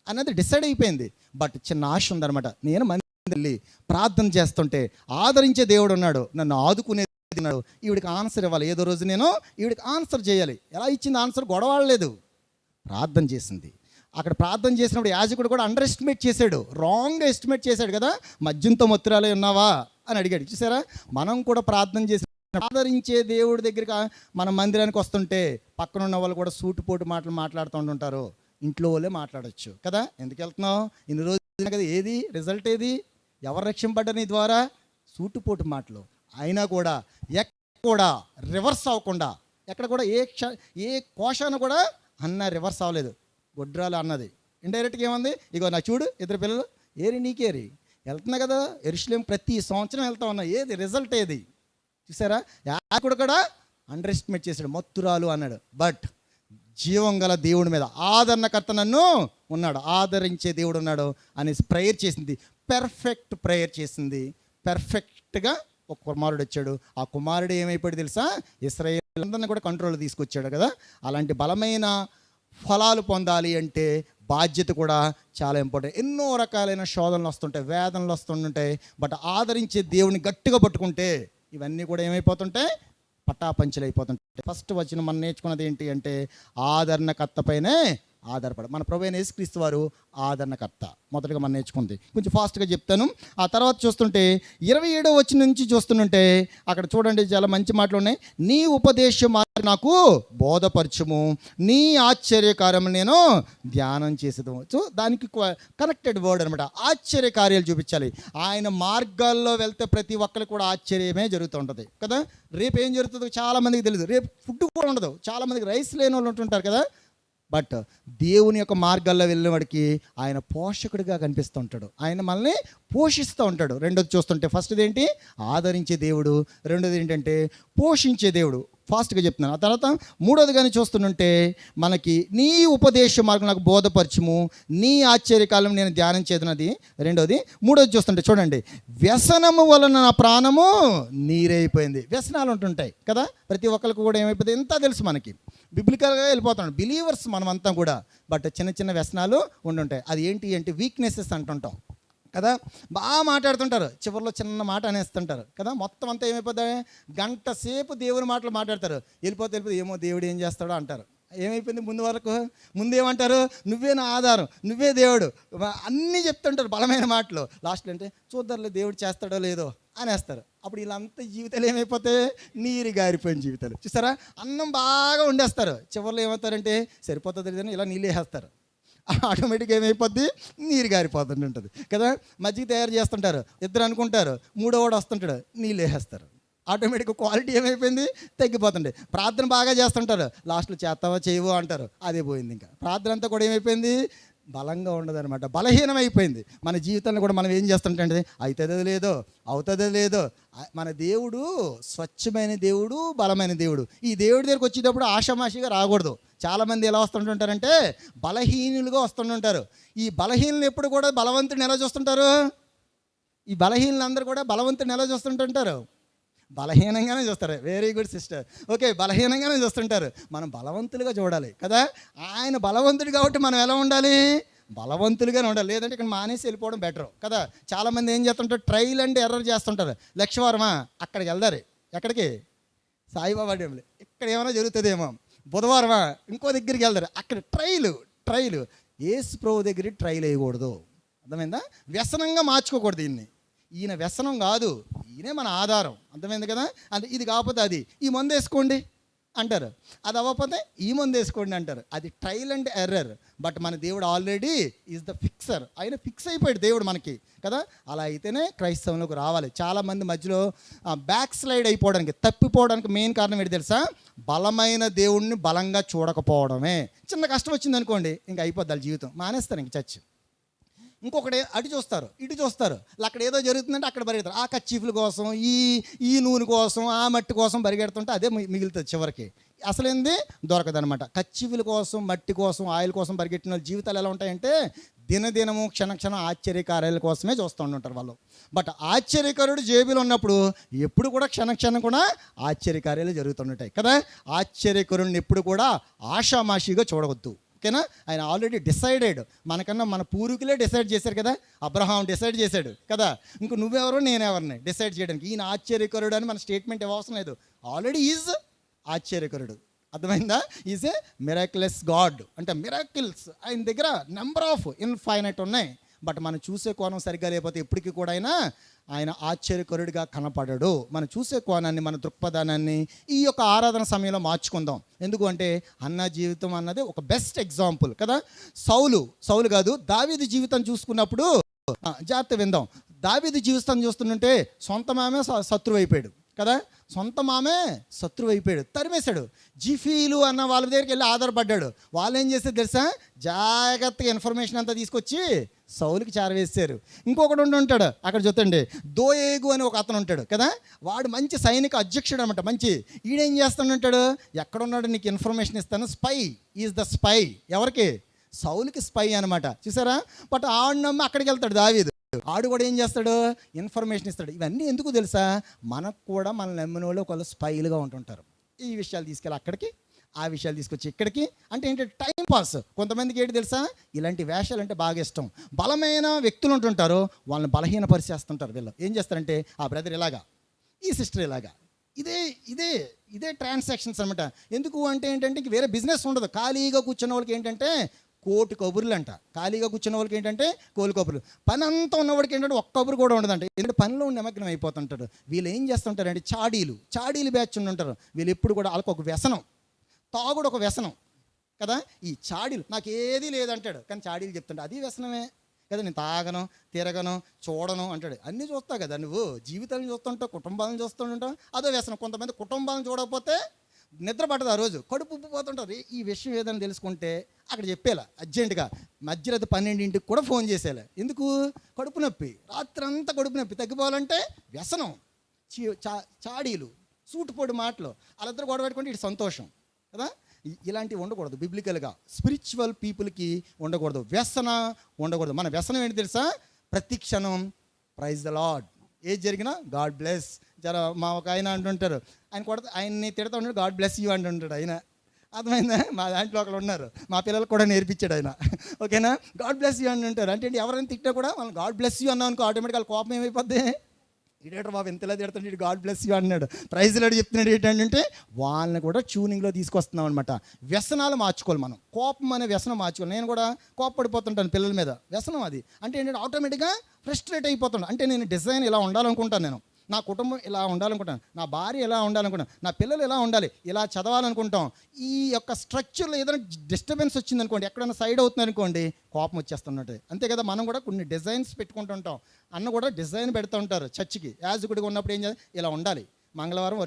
అన్నది డిసైడ్ అయిపోయింది. బట్ చిన్న ఆశ ఉందన్నమాట, నేను వెళ్ళి ప్రార్థన చేస్తుంటే ఆదరించే దేవుడు ఉన్నాడు, నన్ను ఆదుకునే ఉన్నాడు. ఈవిడికి ఆన్సర్ ఇవ్వాలి. ఏదో రోజు నేను ఈవిడికి ఆన్సర్ చేయాలి. ఎలా ఇచ్చింది ఆన్సర్? గొడవలేదు, ప్రార్థన చేసింది. అక్కడ ప్రార్థన చేసినప్పుడు యాజకుడు కూడా అండర్ ఎస్టిమేట్ చేశాడు, రాంగ్గా ఎస్టిమేట్ చేశాడు కదా. మద్యంతో మత్తురాలే ఉన్నావా అని అడిగాడు. చూసారా, మనం కూడా ప్రార్థన చేసి ఆదరించే దేవుడి దగ్గరికి మన మందిరానికి వస్తుంటే పక్కన ఉన్న వాళ్ళు కూడా సూటుపోటు మాటలు మాట్లాడుతూ ఉంటుంటారు. ఇంట్లో వాళ్ళే మాట్లాడచ్చు కదా, ఎందుకు వెళ్తున్నావు ఇన్ని రోజులు కదా, ఏది రిజల్ట్ ఏది, ఎవరు రక్షింపడ్డా నీ ద్వారా? సూటుపోటు మాటలు. అయినా కూడా ఎక్కడ కూడా రివర్స్ అవ్వకుండా, ఎక్కడ కూడా ఏ కోశాన కూడా అన్న రివర్స్ అవ్వలేదు. గొడ్రాలు అన్నది ఇండైరెక్ట్గా ఏమంది, ఇగో నా చూడు ఇద్దరు పిల్లలు, ఏరి నీకేరి వెళ్తున్నా కదా యెరూషలేము, ప్రతి సంవత్సరం వెళ్తా ఉన్నా, ఏది రిజల్ట్ ఏది? చూసారా, యాజకుడు కూడా అండర్ ఎస్టిమేట్ చేశాడు, మత్తురాలు అన్నాడు. బట్ జీవం గల దేవుడి మీద ఆదరణకర్త నన్ను ఉన్నాడు, ఆదరించే దేవుడు ఉన్నాడు అనేసి ప్రేయర్ చేసింది. పెర్ఫెక్ట్ ప్రేయర్ చేసింది. పెర్ఫెక్ట్గా ఒక కుమారుడు వచ్చాడు. ఆ కుమారుడు ఏమైపోయాడు తెలుసా? ఇశ్రాయేలు అందరిని కూడా కంట్రోల్ తీసుకొచ్చాడు కదా. అలాంటి బలమైన ఫలాలు పొందాలి అంటే బాధ్యత కూడా చాలా ఇంపార్టెంట్. ఎన్నో రకాలైన శోధనలు వస్తుంటాయి, వేదనలు వస్తుంటాయి. బట్ ఆదరించే దేవుని గట్టిగా పట్టుకుంటే ఇవన్నీ కూడా ఏమైపోతుంటాయి? పటాపంచలు అయిపోతుంటాయి. ఫస్ట్ వచ్చిన మనం నేర్చుకున్నది ఏంటి అంటే ఆదరణకర్తపైనే ఆధారపడ. మన ప్రభువైన యేసుక్రీస్తు వారు ఆదరణకర్త. మొదటగా మనం నేర్చుకుంది, కొంచెం ఫాస్ట్గా చెప్తాను. ఆ తర్వాత చూస్తుంటే 27వ వచనం నుంచి చూస్తుంటే అక్కడ చూడండి, చాలా మంచి మాటలు ఉన్నాయి. నీ ఉపదేశం నాకు బోధపరచుము, నీ ఆశ్చర్యకార్యం నేను ధ్యానం చేసేది. సో దానికి కనెక్టెడ్ వర్డ్ అనమాట. ఆశ్చర్యకార్యాలు చూపించాలి. ఆయన మార్గాల్లో వెళ్తే ప్రతి ఒక్కరికి కూడా ఆశ్చర్యమే జరుగుతూ ఉంటుంది కదా. రేపు ఏం జరుగుతుందో చాలామందికి తెలియదు. రేపు ఫుడ్ కూడా ఉండదు. చాలామందికి రైస్ లేని వాళ్ళు ఉంటుంటారు కదా. బట్ దేవుని యొక్క మార్గాల్లో వెళ్ళిన వాడికి ఆయన పోషకుడిగా కనిపిస్తూ ఉంటాడు. ఆయన మనల్ని పోషిస్తూ ఉంటాడు. రెండోది చూస్తుంటే ఫస్ట్ది ఏంటి? ఆదరించే దేవుడు. రెండోది ఏంటంటే పోషించే దేవుడు. ఫాస్ట్గా చెప్తున్నాను. ఆ తర్వాత మూడోది కానీ చూస్తుంటే మనకి నీ ఉపదేశ మార్గం నాకు బోధపరచుము, నీ ఆశ్చర్యకాలం నేను ధ్యానం చేతున్నది రెండోది. మూడోది చూస్తుంటే చూడండి, వ్యసనము వలన నా ప్రాణము నీరైపోయింది. వ్యసనాలు ఉంటుంటాయి కదా, ప్రతి ఒక్కరికి కూడా ఏమైపోతుంది ఎంత తెలుసు మనకి. బిబ్లికల్గా వెళ్ళిపోతున్నాడు బిలీవర్స్ మనమంతా కూడా. బట్ చిన్న చిన్న వ్యసనాలు ఉండుంటాయి. అది ఏంటి అంటే వీక్నెసెస్ అంటుంటాం కదా. బాగా మాట్లాడుతుంటారు, చివరిలో చిన్న మాట అనేస్తుంటారు కదా. మొత్తం అంతా ఏమైపోతుంది? గంట సేపు దేవుని మాటలు మాట్లాడతారు, వెళ్ళిపోతే ఏమో దేవుడు ఏం చేస్తాడో అంటారు. ఏమైపోయింది? ముందు వరకు ముందేమంటారు? నువ్వే నా ఆధారం, నువ్వే దేవుడు, అన్నీ చెప్తుంటారు బలమైన మాటలు. లాస్ట్లో అంటే చూద్దారులే దేవుడు చేస్తాడో లేదో అనేస్తారు. అప్పుడు వీళ్ళంతా జీవితాలు ఏమైపోతాయి? నీరు గారిపోయిన జీవితాలు. చూస్తారా, అన్నం బాగా వండేస్తారు, చివరిలో ఏమవుతారంటే సరిపోతుంది లేదని ఇలా నీళ్ళు వేస్తారు. ఆటోమేటిక్గా ఏమైపోద్ది? నీరు గారిపోతుంది ఉంటుంది కదా. మజ్జిగ తయారు చేస్తుంటారు, ఇద్దరు అనుకుంటారు, మూడోవాడు వస్తుంటాడు, నీళ్ళు వేసేస్తారు. ఆటోమేటిక్గా క్వాలిటీ ఏమైపోయింది? తగ్గిపోతుంది. ప్రార్థన బాగా చేస్తుంటారు, లాస్ట్లో చేస్తావా చేయవో అంటారు, అదే పోయింది. ఇంకా ప్రార్థన అంతా కూడా ఏమైపోయింది? బలంగా ఉండదన్నమాట, బలహీనమైపోయింది. మన జీవితంలో కూడా మనం ఏం చేస్తుంటే అవుతుందో లేదో, అవుతుందో లేదో. మన దేవుడు స్వచ్ఛమైన దేవుడు, బలమైన దేవుడు. ఈ దేవుడి దగ్గరికి వచ్చేటప్పుడు ఆషామాషిగా రాకూడదు. చాలామంది ఎలా వస్తుంటుంటారంటే బలహీనులుగా వస్తుంటుంటారు. ఈ బలహీనులు ఎప్పుడు కూడా బలవంతుడిని ఎలా చూస్తుంటారు? ఈ బలహీనులు అందరూ కూడా బలవంతుడిని ఎలా చూస్తుంటుంటారు? బలహీనంగానే చూస్తారు. Very good sister. ఓకే, బలహీనంగానే చూస్తుంటారు. మనం బలవంతులుగా చూడాలి కదా. ఆయన బలవంతుడు కాబట్టి మనం ఎలా ఉండాలి? బలవంతులుగానే ఉండాలి. లేదంటే ఇక్కడ మానేసి వెళ్ళిపోవడం బెటర్ కదా. చాలామంది ఏం చేస్తుంటారు? ట్రైల్ అండ్ ఎర్రర్ చేస్తుంటారు. లక్షవారమా అక్కడికి వెళ్దారు. ఎక్కడికి? సాయిబాబా టెంపుల్. ఇక్కడ ఏమైనా జరుగుతుందేమో. బుధవారమా ఇంకో దగ్గరికి వెళ్తారు, అక్కడ ట్రైలు. యేసు ప్రభు దగ్గరికి ట్రైల్ వేయకూడదు. అర్థమైందా? వ్యసనంగా మార్చుకోకూడదు దీన్ని. ఈయన వ్యసనం కాదు, ఈయనే మన ఆధారం. అర్థమైంది కదా. అంటే ఇది కాకపోతే అది, ఈ మందు వేసుకోండి అంటారు, అది అవ్వకపోతే ఈ మందు వేసుకోండి అంటారు. అది ట్రైల్ అండ్ ఎర్రర్. బట్ మన దేవుడు ఆల్రెడీ ఈజ్ ద ఫిక్సర్. ఆయన ఫిక్స్ అయిపోయాడు దేవుడు మనకి కదా. అలా అయితేనే క్రైస్తవంలోకి రావాలి. చాలామంది మధ్యలో బ్యాక్ స్లైడ్ అయిపోవడానికి, తప్పిపోవడానికి మెయిన్ కారణం ఏంటి తెలుసా? బలమైన దేవుడిని బలంగా చూడకపోవడమే. చిన్న కష్టం వచ్చింది అనుకోండి, ఇంకా అయిపోద్ది వాళ్ళ జీవితం, మానేస్తారు ఇంక చచ్చి. ఇంకొకటి అటు చూస్తారు, ఇటు చూస్తారు, అక్కడ ఏదో జరుగుతుందంటే అక్కడ పరిగెడతారు. ఆ కచ్చీఫ్ల కోసం, ఈ నూనె కోసం, ఆ మట్టి కోసం పరిగెడుతుంటే అదే మిగులుతుంది చివరికి. అసలేంది దొరకదనమాట. కచ్చీఫ్ల కోసం, మట్టి కోసం, ఆయిల్ కోసం పరిగెట్టిన జీవితాలు ఎలా ఉంటాయంటే దినదినము క్షణక్షణం ఆశ్చర్యకార్యాల కోసమే చూస్తూ ఉంటారు వాళ్ళు. బట్ ఆశ్చర్యకారుడు జేబులో ఉన్నప్పుడు ఎప్పుడు కూడా క్షణక్షణం కూడా ఆశ్చర్యకార్యాలు జరుగుతుంటాయి కదా. ఆశ్చర్యకరుడిని ఎప్పుడు కూడా ఆషామాషిగా చూడవద్దు ఓకేనా? ఆయన ఆల్రెడీ డిసైడెడ్. మనకన్నా మన పూర్వీకులే డిసైడ్ చేశారు కదా. అబ్రహాం డిసైడ్ చేశాడు కదా. ఇంక నువ్వెవరో నేనెవరిని డిసైడ్ చేయడానికి. ఈయన ఆశ్చర్యకరుడు అని మన స్టేట్మెంట్ ఇవ్వవసరం లేదు. ఆల్రెడీ ఈజ్ ఆశ్చర్యకరుడు. అర్థమైందా? Is a miraculous God. అంటే మిరాకిల్స్ ఆయన దగ్గర నెంబర్ ఆఫ్ ఇన్ఫైనైట్ ఉన్నాయి. బట్ మనం చూసే కోణం సరిగ్గా లేకపోతే ఎప్పటికీ కూడా ఆయన ఆశ్చర్యకరుడిగా కనపడడు. మనం చూసే కోణాన్ని, మన దృక్పథానాన్ని ఈ యొక్క ఆరాధన సమయంలో మార్చుకుందాం. ఎందుకు అంటే అన్న జీవితం అన్నది ఒక బెస్ట్ ఎగ్జాంపుల్ కదా. సౌలు కాదు, దావీదు జీవితం చూసుకున్నప్పుడు జాగ్రత్త విందాం. దావీదు జీవితం చూస్తుంటే సొంత మామే శత్రువు అయిపోయాడు కదా. సొంత మామే శత్రువు అయిపోయాడు, తరిమేశాడు. జిఫీలు అన్న వాళ్ళ దగ్గరికి వెళ్ళి ఆధారపడ్డాడు. వాళ్ళు ఏం చేస్తే తెలుసా, జాగ్రత్తగా ఇన్ఫర్మేషన్ అంతా తీసుకొచ్చి సౌలుకి చేరవేశారు. ఇంకొకడు ఉంటాడు అక్కడ చూడండి, దోయేగు అని ఒక అతను ఉంటాడు కదా. వాడు మంచి సైనిక అధ్యక్షుడు అనమాట. మంచి ఈడేం చేస్తాడంటాడు, ఎక్కడున్నాడు నీకు ఇన్ఫర్మేషన్ ఇస్తాను. Spy is the spy. ఎవరికి? సౌలుకి స్పై అనమాట. చూసారా? బట్ ఆడినమ్మ అక్కడికి వెళ్తాడు దావీదు. ఆడు కూడా ఏం చేస్తాడు, ఇన్ఫర్మేషన్ ఇస్తాడు. ఇవన్నీ ఎందుకు తెలుసా, మనకు కూడా మన నమ్మిన వాళ్ళు ఒకళ్ళు స్పైలుగా ఉంటుంటారు. ఈ విషయాలు తీసుకెళ్ళి అక్కడికి, ఆ విషయాలు తీసుకొచ్చి ఇక్కడికి. అంటే ఏంటంటే టైం పాస్. కొంతమందికి ఏంటి తెలుసా, ఇలాంటి వేషాలు అంటే బాగా ఇష్టం. బలమైన వ్యక్తులు ఉంటుంటారు, వాళ్ళని బలహీనపరిచేస్తుంటారు. వీళ్ళు ఏం చేస్తారంటే, ఆ బ్రదర్ ఇలాగా, ఈ సిస్టర్ ఇలాగా, ఇదే ఇదే ఇదే ట్రాన్సాక్షన్స్ అనమాట. ఎందుకు అంటే ఏంటంటే ఇంక వేరే బిజినెస్ ఉండదు. ఖాళీగా కూర్చున్న వాళ్ళకి ఏంటంటే కోటి కబుర్లు అంట. ఖాళీగా కూర్చున్న వాళ్ళకి ఏంటంటే కోలి కబుర్లు. పని అంతా ఉన్నవాడికి ఏంటంటే ఒక్క కబురు కూడా ఉండదంట. ఎందుకంటే పనిలో నిమగ్నం అయిపోతుంటారు. వీళ్ళు ఏం చేస్తుంటారంటే చాడీలు బ్యాచ్ ఉంటారు. వీళ్ళు ఎప్పుడు కూడా వాళ్ళకి ఒక వ్యసనం, తాగుడు ఒక వ్యసనం కదా. ఈ చాడీలు నాకు ఏది లేదంటాడు, కానీ చాడీలు చెప్తుంటాడు. అది వ్యసనమే కదా. నేను తాగను, తిరగను, చూడను అంటాడు. అన్నీ చూస్తావు కదా నువ్వు. జీవితాలను చూస్తుంటావు, కుటుంబాలను చూస్తుంటావు, అదో వ్యసనం. కొంతమంది కుటుంబాలను చూడకపోతే నిద్ర పట్టదు, ఆ రోజు కడుపు ఉబ్బిపోతుంటారు. ఈ విషయం ఏదైనా తెలుసుకుంటే అక్కడ చెప్పేలా అర్జెంటుగా మధ్యరాత్రి 12ంటికి కూడా ఫోన్ చేసేలా. ఎందుకు? కడుపు నొప్పి, రాత్రి అంతా కడుపు నొప్పి తగ్గిపోవాలంటే వ్యసనం, చాడీలు, సూటుపోటు మాటలు, వాళ్ళిద్దరు గొడవ పెట్టుకుంటే ఇటు సంతోషం కదా. ఇలాంటివి ఉండకూడదు. బిబ్లికల్గా స్పిరిచువల్ పీపుల్కి ఉండకూడదు, వ్యసన ఉండకూడదు. మన వ్యసనం ఏంటి తెలుసా, ప్రతి క్షణం ప్రైజ్ ద లార్డ్. ఏది జరిగినా గాడ్ బ్లెస్. మా ఒక ఆయన అంటుంటారు, ఆయన్ని తిడతా ఉంటాడు, గాడ్ బ్లెస్ యూ అంటుంటాడు ఆయన. అర్థమైందా? మా దాంట్లో ఒకళ్ళు ఉన్నారు, మా పిల్లలకు కూడా నేర్పించాడు ఆయన. ఓకేనా? గాడ్ బ్లెస్ యూ అని ఉంటారు. అంటే ఎవరైనా తిట్టా కూడా వాళ్ళు గాడ్ బ్లెస్ యూ అన్నాం అనుకో, ఆటోమేటిక్గా వాళ్ళ కోపం ఏమైపోద్ది, ఇడేటర్ బాబు ఎంతలా తిడతాడు, ఇటు గాడ్ బ్లెస్ యూ అన్నాడు, ప్రైజ్లాడు చెప్తున్నాడు. ఏంటంటే వాళ్ళని కూడా ట్యూనింగ్లో తీసుకొస్తున్నాం అనమాట. వ్యసనాలు మార్చుకోవాలి మనం. కోపం అనే వ్యసనం మార్చుకోవాలి. నేను కూడా కోపపడిపోతుంటాను పిల్లల మీద, వ్యసనం అది. అంటే ఏంటంటే ఆటోమేటిక్గా ఫ్రస్ట్రేట్ అయిపోతాను. అంటే నేను డిజైన్ ఇలా ఉండాలనుకుంటాను, నేను నా కుటుంబం ఇలా ఉండాలనుకుంటాను, నా భార్య ఎలా ఉండాలనుకుంటాను, నా పిల్లలు ఎలా ఉండాలి, ఇలా చదవాలనుకుంటాం. ఈ యొక్క స్ట్రక్చర్లో ఏదైనా డిస్టర్బెన్స్ వచ్చిందనుకోండి, ఎక్కడైనా సైడ్ అవుతుంది అనుకోండి, కోపం వచ్చేస్తున్నట్టు. అంతే కదా. మనం కూడా కొన్ని డిజైన్స్ పెట్టుకుంటుంటాం. అన్న కూడా డిజైన్ పెడుతూ ఉంటారు చర్చికి. యాజకుడిగా ఉన్నప్పుడు ఏం చేయాలి, ఇలా ఉండాలి, మంగళవారం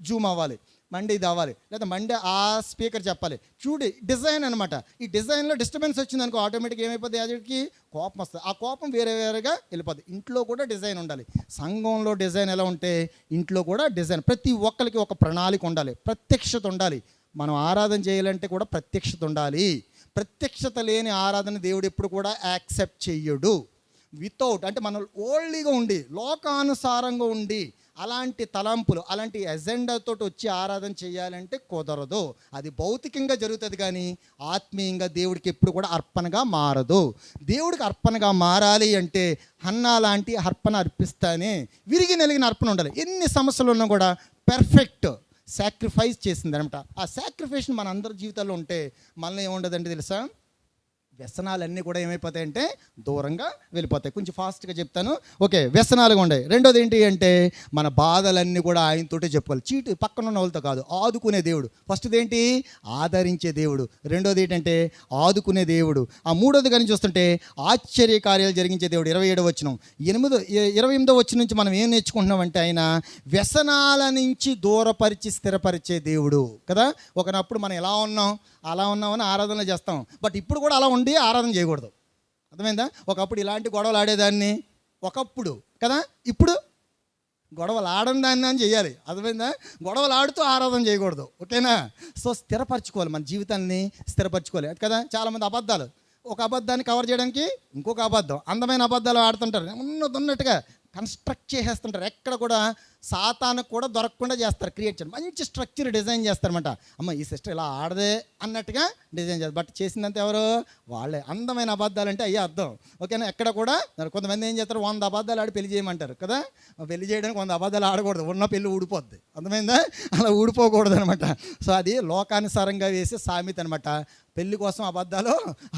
జూమ్ అవ్వాలి, మండే ఇది అవ్వాలి, లేదా మండే ఆ స్పీకర్ చెప్పాలి. చూడు డిజైన్ అనమాట. ఈ డిజైన్లో డిస్టర్బెన్స్ వచ్చిందనుకో, ఆటోమేటిక్గా ఏమైపోద్ది, యాజకుడికి కోపం వస్తుంది. ఆ కోపం వేరేగా వెళ్ళిపోద్ది. ఇంట్లో కూడా డిజైన్ ఉండాలి. సంఘంలో డిజైన్ ఎలా ఉంటే ఇంట్లో కూడా డిజైన్. ప్రతి ఒక్కరికి ఒక ప్రణాళిక ఉండాలి, ప్రత్యక్షత ఉండాలి. మనం ఆరాధన చేయాలంటే కూడా ప్రత్యక్షత ఉండాలి. ప్రత్యక్షత లేని ఆరాధన దేవుడు ఎప్పుడు కూడా యాక్సెప్ట్ చెయ్యడు. వితౌట్ అంటే మనం ఓల్డ్లీగా ఉండి, లోకానుసారంగా ఉండి, అలాంటి తలంపులు, అలాంటి ఎజెండాతో వచ్చి ఆరాధన చేయాలంటే కుదరదు. అది భౌతికంగా జరుగుతుంది, కానీ ఆత్మీయంగా దేవుడికి ఎప్పుడు కూడా అర్పణగా మారదు. దేవుడికి అర్పణగా మారాలి అంటే హన్నా లాంటి అర్పణ అర్పిస్తానే విరిగి నలిగిన అర్పణ ఉండాలి. ఎన్ని సమస్యలు ఉన్నా కూడా పెర్ఫెక్ట్ సాక్రిఫైస్ చేసింది అనమాట. ఆ సాక్రిఫైస్ మన అందరి జీవితాల్లో ఉంటే మనలో ఏముండదంటే తెలుసా, వ్యసనాలన్నీ కూడా ఏమైపోతాయంటే దూరంగా వెళ్ళిపోతాయి. కొంచెం ఫాస్ట్గా చెప్తాను. ఓకే, వ్యసనాలుగా ఉండే. రెండోది ఏంటి అంటే మన బాధలన్నీ కూడా ఆయనతోటే చెప్పుకోవాలి. చీటు పక్కన ఉన్న వాళ్ళతో కాదు, ఆదుకునే దేవుడు. ఫస్ట్ది ఏంటి, ఆదరించే దేవుడు. రెండోది ఏంటంటే ఆదుకునే దేవుడు. ఆ మూడోది కానీ చూస్తుంటే ఆశ్చర్య కార్యాలు జరిగించే దేవుడు. 27వ వచనం, 28వ వచనం నుంచి మనం ఏం నేర్చుకుంటున్నామంటే ఆయన వ్యసనాల నుంచి దూరపరిచి స్థిరపరిచే దేవుడు కదా. ఒకనప్పుడు మనం ఎలా ఉన్నాం అలా ఉన్నామని ఆరాధన చేస్తాం, బట్ ఇప్పుడు కూడా అలా ఉండి ఆరాధన చేయకూడదు. అర్థమైందా? ఒకప్పుడు ఇలాంటి గొడవలు ఆడేదాన్ని, ఒకప్పుడు కదా. ఇప్పుడు గొడవలు ఆడని దాన్ని అని చేయాలి. అర్థమైందా? గొడవలు ఆడుతూ ఆరాధన చేయకూడదు. ఓకేనా? సో స్థిరపరచుకోవాలి, మన జీవితాన్ని స్థిరపరచుకోవాలి కదా. చాలామంది అబద్ధాలు, ఒక అబద్ధాన్ని కవర్ చేయడానికి ఇంకొక అబద్ధం, అందమైన అబద్ధాలు ఆడుతుంటారు, ఉన్నట్టుగా కన్స్ట్రక్ట్ చేసేస్తుంటారు. ఎక్కడ కూడా సాతానుకు కూడా దొరకకుండా చేస్తారు, క్రియేట్ చేస్తారు, మంచి స్ట్రక్చర్ డిజైన్ చేస్తారన్నమాట. అమ్మ ఈ సిస్టర్ ఇలా ఆడదే అన్నట్టుగా డిజైన్ చేస్తారు. బట్ చేసిందంత ఎవరు? వాళ్ళే. అందమైన అబద్ధాలు అంటే అయ్యే అర్థం, ఓకేనా? ఎక్కడ కూడా కొంతమంది ఏం చేస్తారు, 100 అబద్ధాలు ఆడి పెళ్లి చేయమంటారు కదా. పెళ్లి చేయడానికి 100 అబద్ధాలు ఆడకూడదు, ఉన్న పెళ్ళి ఊడిపోద్ది, అర్థమైందా? అలా ఊడిపోకూడదు అనమాట. సో అది లోకానుసారంగా వేసే సామెత అనమాట. పెళ్లి కోసం అబద్ధాలు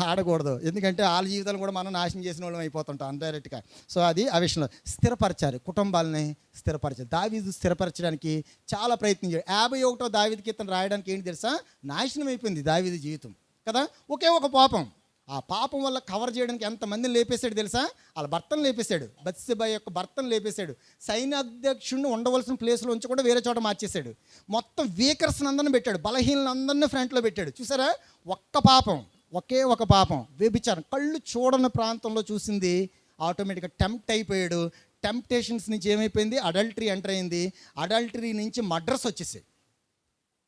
ఆడకూడదు, ఎందుకంటే వాళ్ళ జీవితాలు కూడా మనం నాశనం చేసిన వాళ్ళం అయిపోతుంటాం అన్డైరెక్ట్గా. సో అది ఆ విషయంలో స్థిరపరచారు, కుటుంబాలని స్థిరపరచారు. దావీదు స్థిరపరచడానికి చాలా ప్రయత్నించాడు. 51వ దావీదు కీర్తన రాయడానికి ఏంటి తెలుసా, నాశనం అయిపోయింది దావీదు జీవితం కదా. ఒకే ఒక పాపం, ఆ పాపం వల్ల కవర్ చేయడానికి ఎంతమందిని లేపేశాడు తెలుసా? వాళ్ళ భర్తను లేపేశాడు, బత్షెబ యొక్క భర్తను లేపేశాడు. సైన్యాధ్యక్షుడిని ఉండవలసిన ప్లేస్లో ఉంచి కూడా వేరే చోట మార్చేశాడు. మొత్తం వీకర్స్ని అందరిని పెట్టాడు, బలహీనలందరినీ ఫ్రంట్లో పెట్టాడు. చూసారా, ఒక్క పాపం, ఒకే ఒక పాపం, వ్యభిచారం. కళ్ళు చూడని ప్రాంతంలో చూసింది, ఆటోమేటిక్గా టెంప్ట్ అయిపోయాడు. టెంప్టేషన్స్ నుంచి ఏమైపోయింది, అడల్టరీ ఎంటర్ అయింది. అడల్టరీ నుంచి మర్డర్స్ వచ్చేసాయి.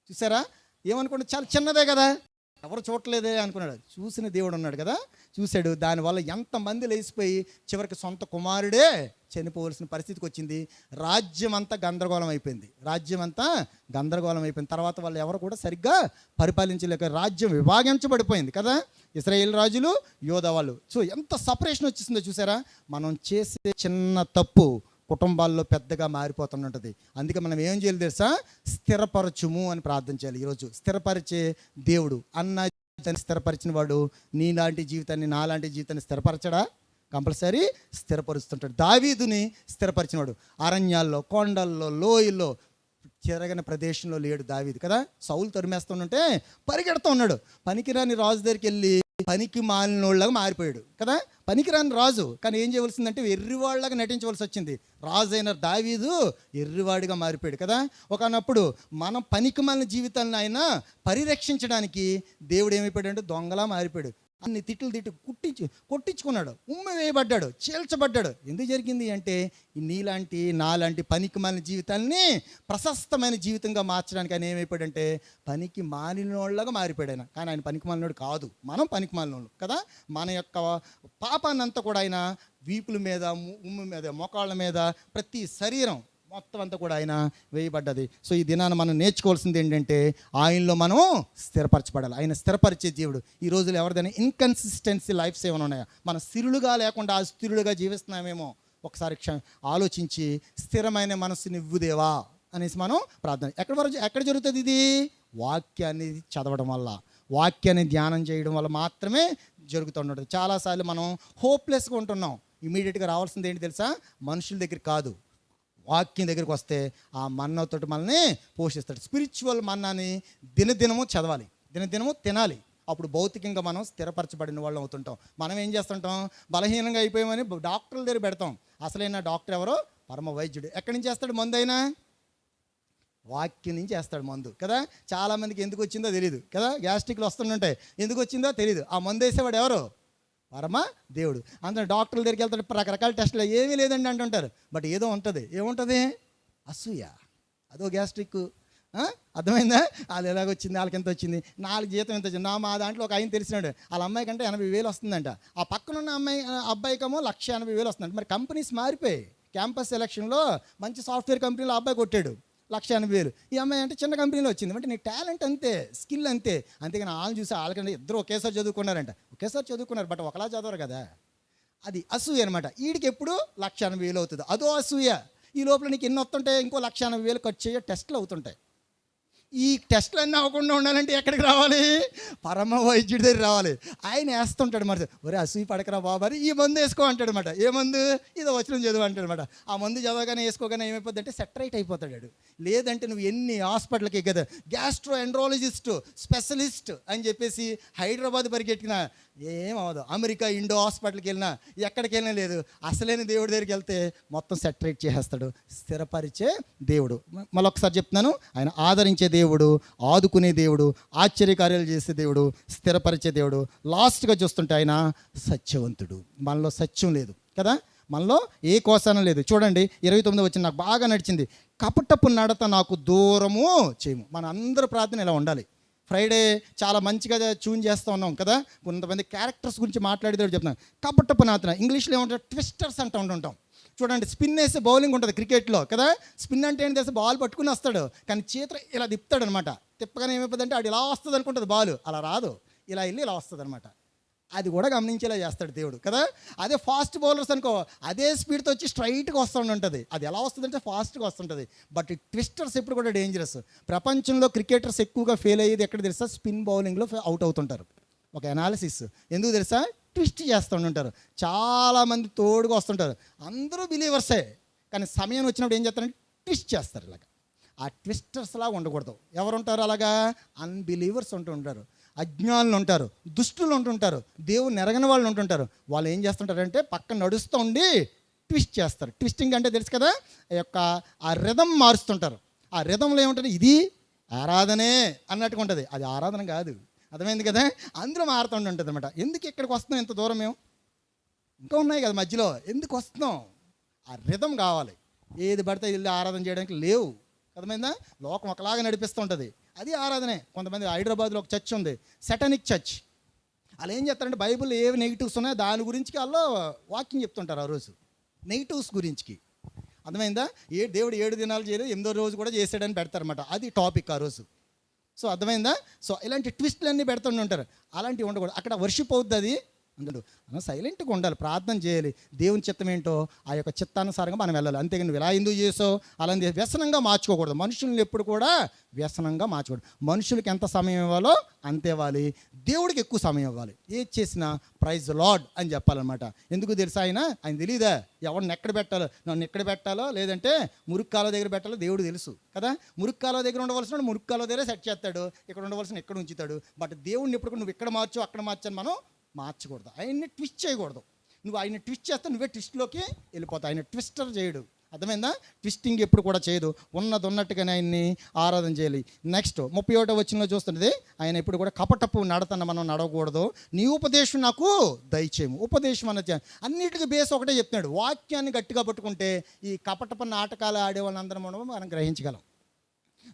చూసారా, ఏమనుకోండి, చాలా చిన్నదే కదా, ఎవరు చూడలేదే అనుకున్నాడు. చూసిన దేవుడు ఉన్నాడు కదా, చూశాడు. దానివల్ల ఎంతమంది లేచిపోయి చివరికి సొంత కుమారుడే చనిపోవలసిన పరిస్థితికి వచ్చింది. రాజ్యం అంతా గందరగోళం అయిపోయింది, రాజ్యం అంతా గందరగోళం అయిపోయింది. తర్వాత వాళ్ళు ఎవరు కూడా సరిగ్గా పరిపాలించలేక రాజ్యం విభాగించబడిపోయింది కదా, ఇశ్రాయేల్ రాజులు, యోధా వాళ్ళు. సో ఎంత సపరేషన్ వచ్చేసిందో చూసారా. మనం చేసే చిన్న తప్పు కుటుంబాల్లో పెద్దగా మారిపోతుంటుంది. అందుకే మనం ఏం చేయాలి తెలుసా, స్థిరపరచుము అని ప్రార్థన చేయాలి. ఈరోజు స్థిరపరిచే దేవుడు, అన్న జీవితాన్ని స్థిరపరిచిన వాడు నీలాంటి జీవితాన్ని, నాలాంటి జీవితాన్ని స్థిరపరచడా? కంపల్సరీ స్థిరపరుస్తుంటాడు. దావీదుని స్థిరపరిచినవాడు. అరణ్యాల్లో, కొండల్లో, లోయల్లో, చెరగని ప్రదేశంలో లేడు దావీదు కదా. సౌలు తరిమేస్తుంటే పరిగెడుతూ ఉన్నాడు. పనికిరాని రాజు దగ్గరికి వెళ్ళి పనికి మాలినోళ్ళగా మారిపోయాడు కదా. పనికిరాని రాజు, కానీ ఏం చేయవలసిందంటే ఎర్రివాళ్ళగా నటించవలసి వచ్చింది. రాజు అయిన దావీదు ఎర్రివాడిగా మారిపోయాడు కదా. ఒకనప్పుడు మనం పనికి మాలిన జీవితాలను ఆయన పరిరక్షించడానికి దేవుడు ఏమైపోయాడంటే దొంగలా మారిపోయాడు. అన్ని తిట్లు కొట్టించుకున్నాడు, ఉమ్మ వేయబడ్డాడు, చీల్చబడ్డాడు. ఎందుకు జరిగింది అంటే నీలాంటి నాలాంటి పనికి మాలిన జీవితాన్ని ప్రశస్తమైన జీవితంగా మార్చడానికి ఆయన ఏమైపోయాడంటే పనికి మాలినోళ్ళగా మారిపోయాడు ఆయన. కానీ ఆయన పనికి మాలినోడు కాదు, మనం పనికి మాలినోళ్ళు కదా. మన యొక్క పాపాన్ని అంతా కూడా ఆయన వీపుల మీద, ఉమ్ము మీద, మోకాళ్ళ మీద, ప్రతి శరీరం మొత్తం అంతా కూడా ఆయన వేయబడ్డది. సో ఈ దినాన్ని మనం నేర్చుకోవాల్సింది ఏంటంటే ఆయనలో మనం స్థిరపరచబడాలి. ఆయన స్థిరపరిచే దేవుడు. ఈ రోజులు ఎవరిదైనా ఇన్కన్సిస్టెన్సీ లైఫ్స్ ఏమైనా ఉన్నాయా, మన స్థిరులుగా లేకుండా అస్థిరులుగా జీవిస్తున్నామేమో ఒకసారి ఆలోచించి స్థిరమైన మనస్సుని ఇవ్వుదేవా అనేసి మనం ప్రార్థన. ఎక్కడ జరుగుతుంది ఇది? వాక్యాన్ని చదవడం వల్ల, వాక్యాన్ని ధ్యానం చేయడం వల్ల మాత్రమే జరుగుతుంటుంది. చాలాసార్లు మనం హోప్లెస్గా ఉంటున్నాం. ఇమీడియట్గా రావాల్సింది ఏంటి తెలుసా, మనుషుల దగ్గర కాదు, వాక్యం దగ్గరికి వస్తే ఆ మన్నతో మనల్ని పోషిస్తాడు. స్పిరిచువల్ మన్నాని దినదినము చదవాలి, దినదినము తినాలి. అప్పుడు భౌతికంగా మనం స్థిరపరచబడిన వాళ్ళం అవుతుంటాం. మనం ఏం చేస్తుంటాం, బలహీనంగా అయిపోయామని డాక్టర్ల దగ్గర పెడతాం. అసలైన డాక్టర్ ఎవరో? పరమ వైద్యుడు. ఎక్కడి నుంచి చేస్తాడు మందు? అయినా వాక్యం నుంచి వేస్తాడు మందు కదా. చాలామందికి ఎందుకు వచ్చిందో తెలియదు కదా, గ్యాస్ట్రిక్లు వస్తుంటాయి, ఎందుకు వచ్చిందో తెలియదు. ఆ మందు వేసేవాడు ఎవరు? పరమ దేవుడు. అందులో డాక్టర్ల దగ్గరికి వెళ్తాడు, రకరకాల టెస్టులు, ఏమీ లేదండి అంటుంటారు. బట్ ఏదో ఉంటుంది. ఏముంటుంది? అసూయ, అదో గ్యాస్ట్రిక్. అర్థమైందా? వాళ్ళు ఎలాగొచ్చింది, వాళ్ళకి ఎంత వచ్చింది, 4 జీతం ఎంత వచ్చింది. మా దాంట్లో ఒక ఆయన తెలిసినాడు, వాళ్ళ అమ్మాయి కంటే 80,000 వస్తుందంట, ఆ పక్కనున్న అబ్బాయికేమో 1,80,000 వస్తుందంట. మరి కంపెనీస్ మారిపోయాయి. క్యాంపస్ సెలక్షన్లో మంచి సాఫ్ట్వేర్ కంపెనీలో అబ్బాయి కొట్టాడు, 1,80,000. ఈ అమ్మాయి అంటే చిన్న కంపెనీలో వచ్చింది. అంటే నీ టాలెంట్ అంతే, స్కిల్ అంతే. అంతేగాని వాళ్ళని చూసి వాళ్ళకంటే ఇద్దరు ఒకేసారి చదువుకున్నారంట. ఒకేసారి చదువుకున్నారు, బట్ ఒకలా చదవరు కదా. అది అసూయ అనమాట. వీడికి ఎప్పుడు 1,80,000 అవుతుంది, అదో అసూయ. ఈ లోపల నీకు ఎన్ని వస్తుంటాయి, ఇంకో 1,80,000 ఖర్చు చేయ టెస్టులు అవుతుంటాయి. ఈ టెస్టులు అన్నీ అవ్వకుండా ఉండాలంటే ఎక్కడికి రావాలి? పరమ వైద్యుడి దగ్గర రావాలి. ఆయన వేస్తుంటాడు మరి, ఒరే అసూయ పడకరా బాబు అని ఈ మందు వేసుకో అంటాడు అనమాట. ఏ మందు? ఇదో వచ్చిన చదువు అంటాడు అనమాట. ఆ మందు చదవగానే వేసుకోగానే ఏమైపోద్ది అంటే సెటరైట్ అయిపోతాడు. లేదంటే నువ్వు ఎన్ని హాస్పిటల్కి కదా, గ్యాస్ట్రో ఎండ్రాలజిస్ట్, స్పెషలిస్ట్ అని చెప్పేసి హైదరాబాద్ పరిగెట్టినా ఏమవదు. అమెరికా ఇండో హాస్పిటల్కి వెళ్ళినా, ఎక్కడికి వెళ్ళినా లేదు. అసలైన దేవుడి దగ్గరికి వెళ్తే మొత్తం సెటరేట్ చేసేస్తాడు. స్థిరపరిచే దేవుడు. మళ్ళొకసారి చెప్తున్నాను, ఆయన ఆదరించే దేవుడు, ఆదుకునే దేవుడు, ఆశ్చర్యకార్యాలు చేసే దేవుడు, స్థిరపరిచే దేవుడు. లాస్ట్గా చూస్తుంటే ఆయన సత్యవంతుడు. మనలో సత్యం లేదు కదా, మనలో ఏ కోసానం లేదు. చూడండి 29 వచ్చిన నాకు బాగా నడిచింది. కపటపు నడత నాకు దూరము చేయము. మన అందరూ ప్రార్థన ఇలా ఉండాలి. ఫ్రైడే చాలా మంచిగా ట్యూన్ చేస్తూ ఉన్నాం కదా. కొంతమంది క్యారెక్టర్స్ గురించి మాట్లాడేది చెప్తున్నాను. కపటపు నాతన ఇంగ్లీష్లో ఏమంటారు? ట్విస్టర్స్ అంటూ ఉంటుంటాం. చూడండి, స్పిన్ వేసే బౌలింగ్ ఉంటుంది క్రికెట్లో కదా. స్పిన్ అంటే ఏంటి తెలుసు, బాల్ పట్టుకుని వస్తాడు కానీ చేతులు ఇలా తిప్పుతాడు అనమాట. తిప్పగానే ఏమైపోతుందంటే అది ఇలా వస్తుంది అనుకుంటుంది, బాల్ అలా రాదు, ఇలా వెళ్ళి ఇలా వస్తుంది అనమాట. అది కూడా గమనించేలా చేస్తాడు దేవుడు కదా. అదే ఫాస్ట్ బౌలర్స్ అనుకో, అదే స్పీడ్తో వచ్చి స్ట్రైట్గా వస్తూ ఉంటుంది. అది ఎలా వస్తుందంటే ఫాస్ట్గా వస్తుంటుంది. బట్ ఈ ట్విస్టర్స్ ఎప్పుడు కూడా డేంజరస్. ప్రపంచంలో క్రికెటర్స్ ఎక్కువగా ఫెయిల్ అయ్యేది ఎక్కడ తెలుసా, స్పిన్ బౌలింగ్లో అవుట్ అవుతుంటారు. ఒక అనాలిసిస్ ఎందుకు తెలుసా, ట్విస్ట్ చేస్తూ ఉంటారు. చాలామంది తోడుగా వస్తుంటారు, అందరూ బిలీవర్సే కానీ సమయం వచ్చినప్పుడు ఏం చేస్తారంటే ట్విస్ట్ చేస్తారు. ఇలాగ ఆ ట్విస్టర్స్ లాగా ఉండకూడదు. ఎవరు ఉంటారు అలాగా, అన్బిలీవర్స్ ఉంటూ ఉంటారు, అజ్ఞానులు ఉంటారు, దుష్టులు ఉంటుంటారు, దేవుని ఎరగని వాళ్ళు ఉంటుంటారు. వాళ్ళు ఏం చేస్తుంటారంటే పక్కన నడుస్తూ ఉండి ట్విస్ట్ చేస్తారు. ట్విస్టింగ్ అంటే తెలుసు కదా, ఆ రిథం మారుస్తుంటారు. ఆ రిథంలో ఏముంటుంది, ఇది ఆరాధనే అన్నట్టుగా ఉంటుంది. అది ఆరాధన కాదు, అర్థమైంది కదా. అందులో మారుతుంటుంది అనమాట. ఎందుకు ఇక్కడికి వస్తున్నాం ఇంత దూరం, మేము ఇంకా ఉన్నాయి కదా మధ్యలో, ఎందుకు వస్తున్నాం, ఆ రిథం కావాలి. ఏది పడితే వెళ్ళి ఆరాధన చేయడానికి లేవు, అర్థమైందా. లోకం ఒకలాగా నడిపిస్తూ ఉంటుంది, అది ఆరాధనే. కొంతమంది హైదరాబాద్లో ఒక చర్చ్ ఉంది, సెటనిక్ చర్చ్. అలా ఏం చేస్తారంటే బైబిల్ ఏవి నెగిటివ్స్ ఉన్నాయో దాని గురించి వాళ్ళు వాక్యం చెప్తుంటారు. ఆ రోజు నెగిటివ్స్ గురించి, అర్థమైందా. దేవుడు 7 దినాలు చేయలేదు, 8వ రోజు కూడా చేసాడని పెడతారన్నమాట. అది టాపిక్ ఆ రోజు. సో అర్థమైందా. సో ఇలాంటి ట్విస్ట్లు అన్నీ పెడుతూ ఉంటారు. అలాంటివి ఉండకూడదు. అక్కడ వర్షిప్ అవుతుంది, అది ఉండదు. మనం సైలెంట్గా ఉండాలి, ప్రార్థన చేయాలి. దేవుని చిత్తం ఏంటో ఆ యొక్క చిత్తానుసారంగా మనం వెళ్ళాలి. అంతేగాని నువ్వు ఎలా ఎందుకు చేసావు అలా వ్యసనంగా మార్చుకోకూడదు. మనుషుల్ని ఎప్పుడు కూడా వ్యసనంగా మార్చకూడదు. మనుషులకి ఎంత సమయం ఇవ్వాలో అంతే ఇవ్వాలి, దేవుడికి ఎక్కువ సమయం ఇవ్వాలి. ఏది చేసినా ప్రైజ్ లార్డ్ అని చెప్పాలన్నమాట. ఎందుకు తెలుసా, ఆయన తెలియదా ఎవరిని ఎక్కడ పెట్టాలో, నన్ను ఎక్కడ పెట్టాలో, లేదంటే మురుక్కాల దగ్గర పెట్టాలో దేవుడు తెలుసు కదా. మురుక్కాల దగ్గర ఉండవలసిన మురుక్కాల దగ్గర సెట్ చేస్తాడు, ఇక్కడ ఉండవలసిన ఎక్కడ ఉంచుతాడు. బట్ దేవుడిని ఎప్పుడు నువ్వు ఇక్కడ మార్చు అక్కడ మార్చని మనం మార్చకూడదు. ఆయన్ని ట్విస్ట్ చేయకూడదు. నువ్వు ఆయన ట్విస్ట్ చేస్తే నువ్వే ట్విస్ట్లోకి వెళ్ళిపోతావు. ఆయన ట్విస్టర్ చేయడు, అర్థమైందా. ట్విస్టింగ్ ఎప్పుడు కూడా చేయదు, ఉన్నట్టుగానే ఆయన్ని ఆరాధన చేయాలి. నెక్స్ట్ 31వ వచనంలో చూస్తున్నది, ఆయన ఎప్పుడు కూడా కపటపు నడతన మనం నడవకూడదు. నీ ఉపదేశం నాకు దయచేయము. ఉపదేశం అన్నది అన్నిటికీ బేస్ ఒకటే చెప్తున్నాడు. వాక్యాన్ని గట్టిగా పట్టుకుంటే ఈ కపటపు నాటకాలు ఆడే వాళ్ళందరం మనం గ్రహించగలం.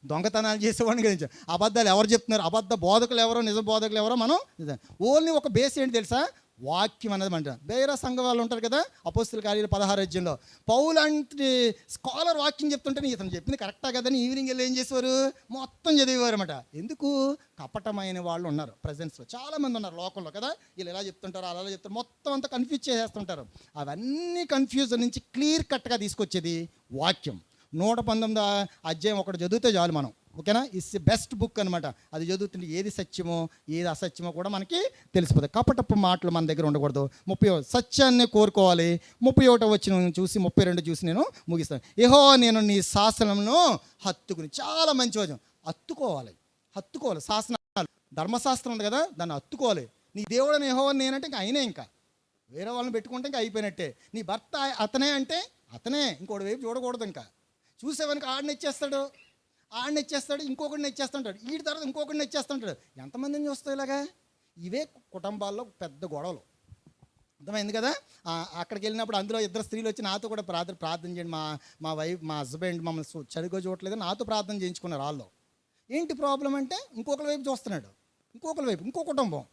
దొంగతనాలు చేసేవాడిని గ్రహించాం. అబద్ధాలు ఎవరు చెప్తున్నారు, అబద్ధ బోధకులు ఎవరో నిజ బోధకులు ఎవరో మనం ఓన్లీ ఒక బేస్ ఏంటి తెలుసా, వాక్యం అనేది అంటారు. వేరే సంఘ వాళ్ళు ఉంటారు కదా, అపోస్తుల కార్యాలు 16వ అధ్యాయంలో పౌలు అంటే స్కాలర్ వాక్యం చెప్తుంటే ఇతను చెప్పింది కరెక్టా కదని ఈవినింగ్ వెళ్ళి ఏం చేసేవారు, మొత్తం చదివేవారు అనమాట. ఎందుకు, కపటమైన వాళ్ళు ఉన్నారు ప్రజెన్స్లో, చాలామంది ఉన్నారు లోకంలో కదా. వీళ్ళు ఎలా చెప్తుంటారు అలా చెప్తారు, మొత్తం అంతా కన్ఫ్యూజ్ చేసేస్తుంటారు. అవన్నీ కన్ఫ్యూజన్ నుంచి క్లియర్ కట్గా తీసుకొచ్చేది వాక్యం. 119వ అధ్యాయం ఒకటి చదివితే చాలు మనం, ఓకేనా. ఇట్స్ బెస్ట్ బుక్ అనమాట. అది చదువుతుంటే ఏది సత్యమో ఏది అసత్యమో కూడా మనకి తెలిసిపోతుంది. కపటపు మాటలు మన దగ్గర ఉండకూడదు. 30 సత్యాన్ని కోరుకోవాలి. 31వ వచనం చూసి 32 చూసి నేను ముగిస్తాను. యెహోవా నేను నీ శాసనమును హత్తుకుని, చాలా మంచి వచనం, హత్తుకోవాలి. శాసనాలు, ధర్మశాస్త్రం ఉంది కదా, దాన్ని హత్తుకోవాలి. నీ దేవుడని యెహోవా నేనంటే ఇంకా అయినే, ఇంకా వేరే వాళ్ళని పెట్టుకుంటే ఇంకా అయిపోయినట్టే. నీ భర్త అతనే అంటే అతనే, ఇంకోటి వైపు చూడకూడదు. ఇంకా చూసేవానికి ఆడిని ఇచ్చేస్తాడు, ఇంకొకటిని ఇచ్చేస్తుంటాడు, వీడి తర్వాత ఇంకొకటిని ఇచ్చేస్తుంటాడు. ఎంతమందిని చూస్తావు ఇలాగా. ఇవే కుటుంబాల్లో పెద్ద గొడవలు, అర్థమైంది కదా. అక్కడికి వెళ్ళినప్పుడు అందులో 2 స్త్రీలు వచ్చి నాతో కూడా ప్రార్థన చేయండి, మా హస్బెండ్ మమ్మల్ని సరిగ్గా చూడట్లేదు, నాతో ప్రార్థన చేయించుకున్నారు. వాళ్ళు ఏంటి ప్రాబ్లం అంటే ఇంకొకరి వైపు చూస్తున్నాడు, ఇంకో కుటుంబం.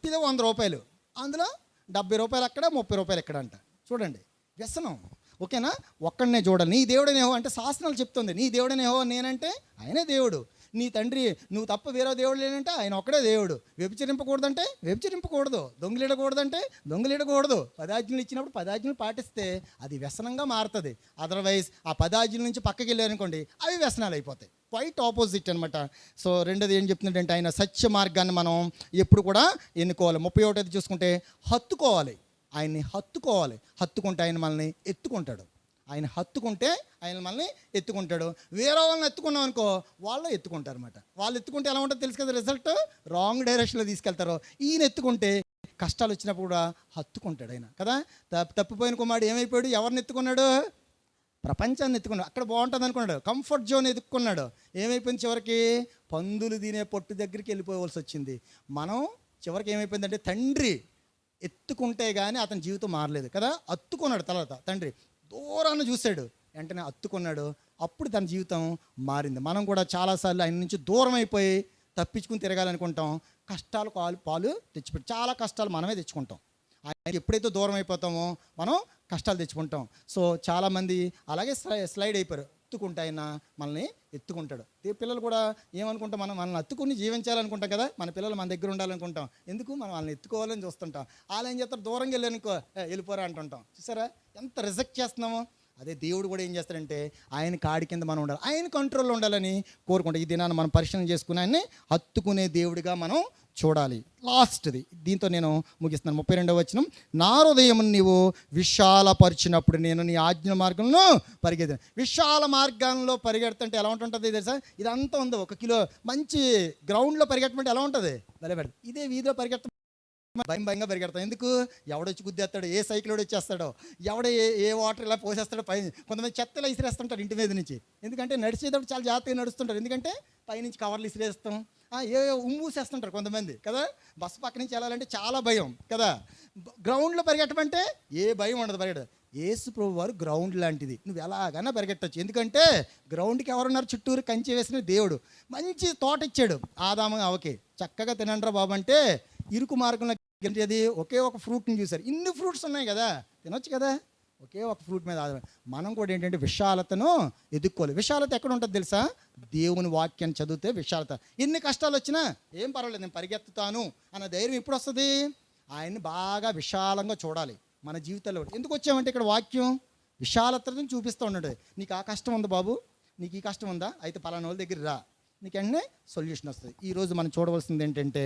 ఇదే 100 రూపాయలు, అందులో 70 రూపాయలు అక్కడ, 30 రూపాయలు ఎక్కడ అంట. చూడండి వ్యసనం, ఓకేనా. ఒక్కడనే చూడాలి. నీ దేవుడనే హో అంటే శాస్త్రాలు చెప్తుంది, నీ దేవుడనే హో నేనంటే ఆయనే దేవుడు. నీ తండ్రి నువ్వు తప్ప వేరే దేవుడు లేనంటే ఆయన ఒక్కడే దేవుడు. వ్యభిచరింపకూడదంటే వ్యభిచరింపకూడదు, దొంగిలిడకూడదంటే దొంగిలిడకూడదు. 10 ఆజ్ఞలు ఇచ్చినప్పుడు 10 ఆజ్ఞలు పాటిస్తే అది వ్యసనంగా మారుతుంది. అదర్వైజ్ ఆ 10 ఆజ్ఞల నుంచి పక్కకి వెళ్ళారనుకోండి, అవి వ్యసనాలు అయిపోతాయి. క్వైట్ ఆపోజిట్ అనమాట. సో రెండోది ఏం చెప్తుందంటే ఆయన సత్య మార్గాన్ని మనం ఎప్పుడు కూడా ఎన్నుకోవాలి. 31వ చూసుకుంటే హత్తుకోవాలి, ఆయన్ని హత్తుకుంటే ఆయన మనల్ని ఎత్తుకుంటాడు. ఆయన హత్తుకుంటే ఆయన మనల్ని ఎత్తుకుంటాడు. వేరే వాళ్ళని ఎత్తుకున్నాం అనుకో, వాళ్ళు ఎత్తుకుంటారు అనమాట. వాళ్ళు ఎత్తుకుంటే ఎలా ఉంటుందో తెలుసు కదా, రిజల్ట్ రాంగ్ డైరెక్షన్లో తీసుకెళ్తారు. ఈయన ఎత్తుకుంటే కష్టాలు వచ్చినప్పుడు కూడా హత్తుకుంటాడు ఆయన కదా. తప్పిపోయిన కుమారుడు ఏమైపోయాడు, ఎవరిని ఎత్తుకున్నాడు, ప్రపంచాన్ని ఎత్తుకున్నాడు. అక్కడ బాగుంటుంది అనుకున్నాడు, కంఫర్ట్ జోన్ ఎత్తుకున్నాడు. ఏమైపోయింది, చివరికి పందులు తినే పొట్టు దగ్గరికి వెళ్ళిపోవలసి వచ్చింది. మనం చివరికి ఏమైపోయిందంటే తండ్రి ఎత్తుకుంటే కానీ అతని జీవితం మారలేదు కదా. అత్తుకున్నాడు, తర్వాత తండ్రి దూరాన్ని చూశాడు, వెంటనే అత్తుకున్నాడు, అప్పుడు తన జీవితం మారింది. మనం కూడా చాలాసార్లు ఆయన నుంచి దూరం అయిపోయి తప్పించుకుని తిరగాలనుకుంటాం, కష్టాలు పాలు తెచ్చిపెట్టి చాలా కష్టాలు మనమే తెచ్చుకుంటాం. ఆయన ఎప్పుడైతే దూరం అయిపోతామో మనం కష్టాలు తెచ్చుకుంటాం. సో చాలామంది అలాగే స్లైడ్ అయిపోయారు. ఎత్తుకుంటే ఆయన మనల్ని ఎత్తుకుంటాడు. పిల్లలు కూడా ఏమనుకుంటాం, మనల్ని ఎత్తుకుని జీవించాలనుకుంటాం కదా, మన పిల్లలు మన దగ్గర ఉండాలనుకుంటాం. ఎందుకు మనం వాళ్ళని ఎత్తుకోవాలని చూస్తుంటాం. వాళ్ళు ఏం చేస్తారు, దూరంగా వెళ్ళానుకో వెళ్ళిపోరా అంటుంటాం. చూసారా ఎంత రిజెక్ట్ చేస్తున్నామో. అదే దేవుడు కూడా ఏం చేస్తాడంటే ఆయన కాడి కింద మనం ఉండాలి, ఆయన కంట్రోల్లో ఉండాలని కోరుకుంటాం. ఈ దినాన్ని మనం పరిశీలన చేసుకుని ఆయన్ని హత్తుకునే దేవుడిగా మనం చూడాలి. లాస్ట్ది దీంతో నేను ముగిస్తున్నాను. 32వ వచనం, నా హృదయం నీవు విశాలపరిచినప్పుడు నేను నీ ఆజ్ఞ మార్గంలో పరిగెత్తాను. విశాల మార్గంలో పరిగెడుతుంటే ఎలా ఉంటుంటుంది తెలుసా? ఇదంతా ఉంది 1 కిలో మంచి గ్రౌండ్లో పరిగెట్టమంటే ఎలా ఉంటుంది, భలే పెడతాం. ఇదే వీధిలో పరిగెడతాం భయంగా పరిగెడతాం. ఎందుకు, ఎవడొచ్చి గుద్దేస్తాడో, ఏ సైకిల్ వచ్చేస్తాడో, ఎవడ ఏ వాటర్ ఇలా పోసేస్తాడో, పైన కొంతమంది చెత్త ఇలా ఇసిరేస్తుంటారు ఇంటి మీద నుంచి. ఎందుకంటే నడిచేటప్పుడు చాలా జాగ్రత్తగా నడుస్తుంటారు. ఎందుకంటే పైనుంచి కవర్లు ఇసిరేస్తాం, ఏ ఉమ్మూసేస్తుంటారు కొంతమంది కదా. బస్సు పక్క నుంచి వెళ్ళాలంటే చాలా భయం కదా. గ్రౌండ్లో పరిగెట్టమంటే ఏ భయం ఉండదు, పరిగెడదు. యేసు ప్రభు వారు గ్రౌండ్ లాంటిది, నువ్వు ఎలాగైనా పరిగెట్టచ్చు. ఎందుకంటే గ్రౌండ్కి ఎవరున్నారు, చుట్టూరు కంచె వేసిన దేవుడు. మంచి తోట ఇచ్చాడు ఆదాము అవకి, చక్కగా తినండ్రా బాబు అంటే ఇరుకు మార్గంలో అది ఒకే ఒక ఫ్రూట్ని చూశారు. ఇన్ని ఫ్రూట్స్ ఉన్నాయి కదా, తినొచ్చు కదా, ఒకే ఒక ఫ్రూట్ మీద ఆధారం. మనం కూడా ఏంటంటే విశాలతను ఎదుక్కోవాలి. విశాలత ఎక్కడ ఉంటుంది తెలుసా? దేవుని వాక్యాన్ని చదివితే విశాలత. ఎన్ని కష్టాలు వచ్చినా ఏం పర్వాలేదు, నేను పరిగెత్తుతాను అన్న ధైర్యం ఎప్పుడు వస్తుంది? ఆయన్ని బాగా విశాలంగా చూడాలి మన జీవితంలో. ఎందుకు వచ్చామంటే ఇక్కడ వాక్యం విశాలతను చూపిస్తూ ఉన్నాడు. నీకు ఆ కష్టం ఉందా బాబు, నీకు ఈ కష్టం ఉందా, అయితే పలానా వాళ్ళ దగ్గర రా, నీకు వెంటనే సొల్యూషన్ వస్తుంది. ఈరోజు మనం చూడవలసింది ఏంటంటే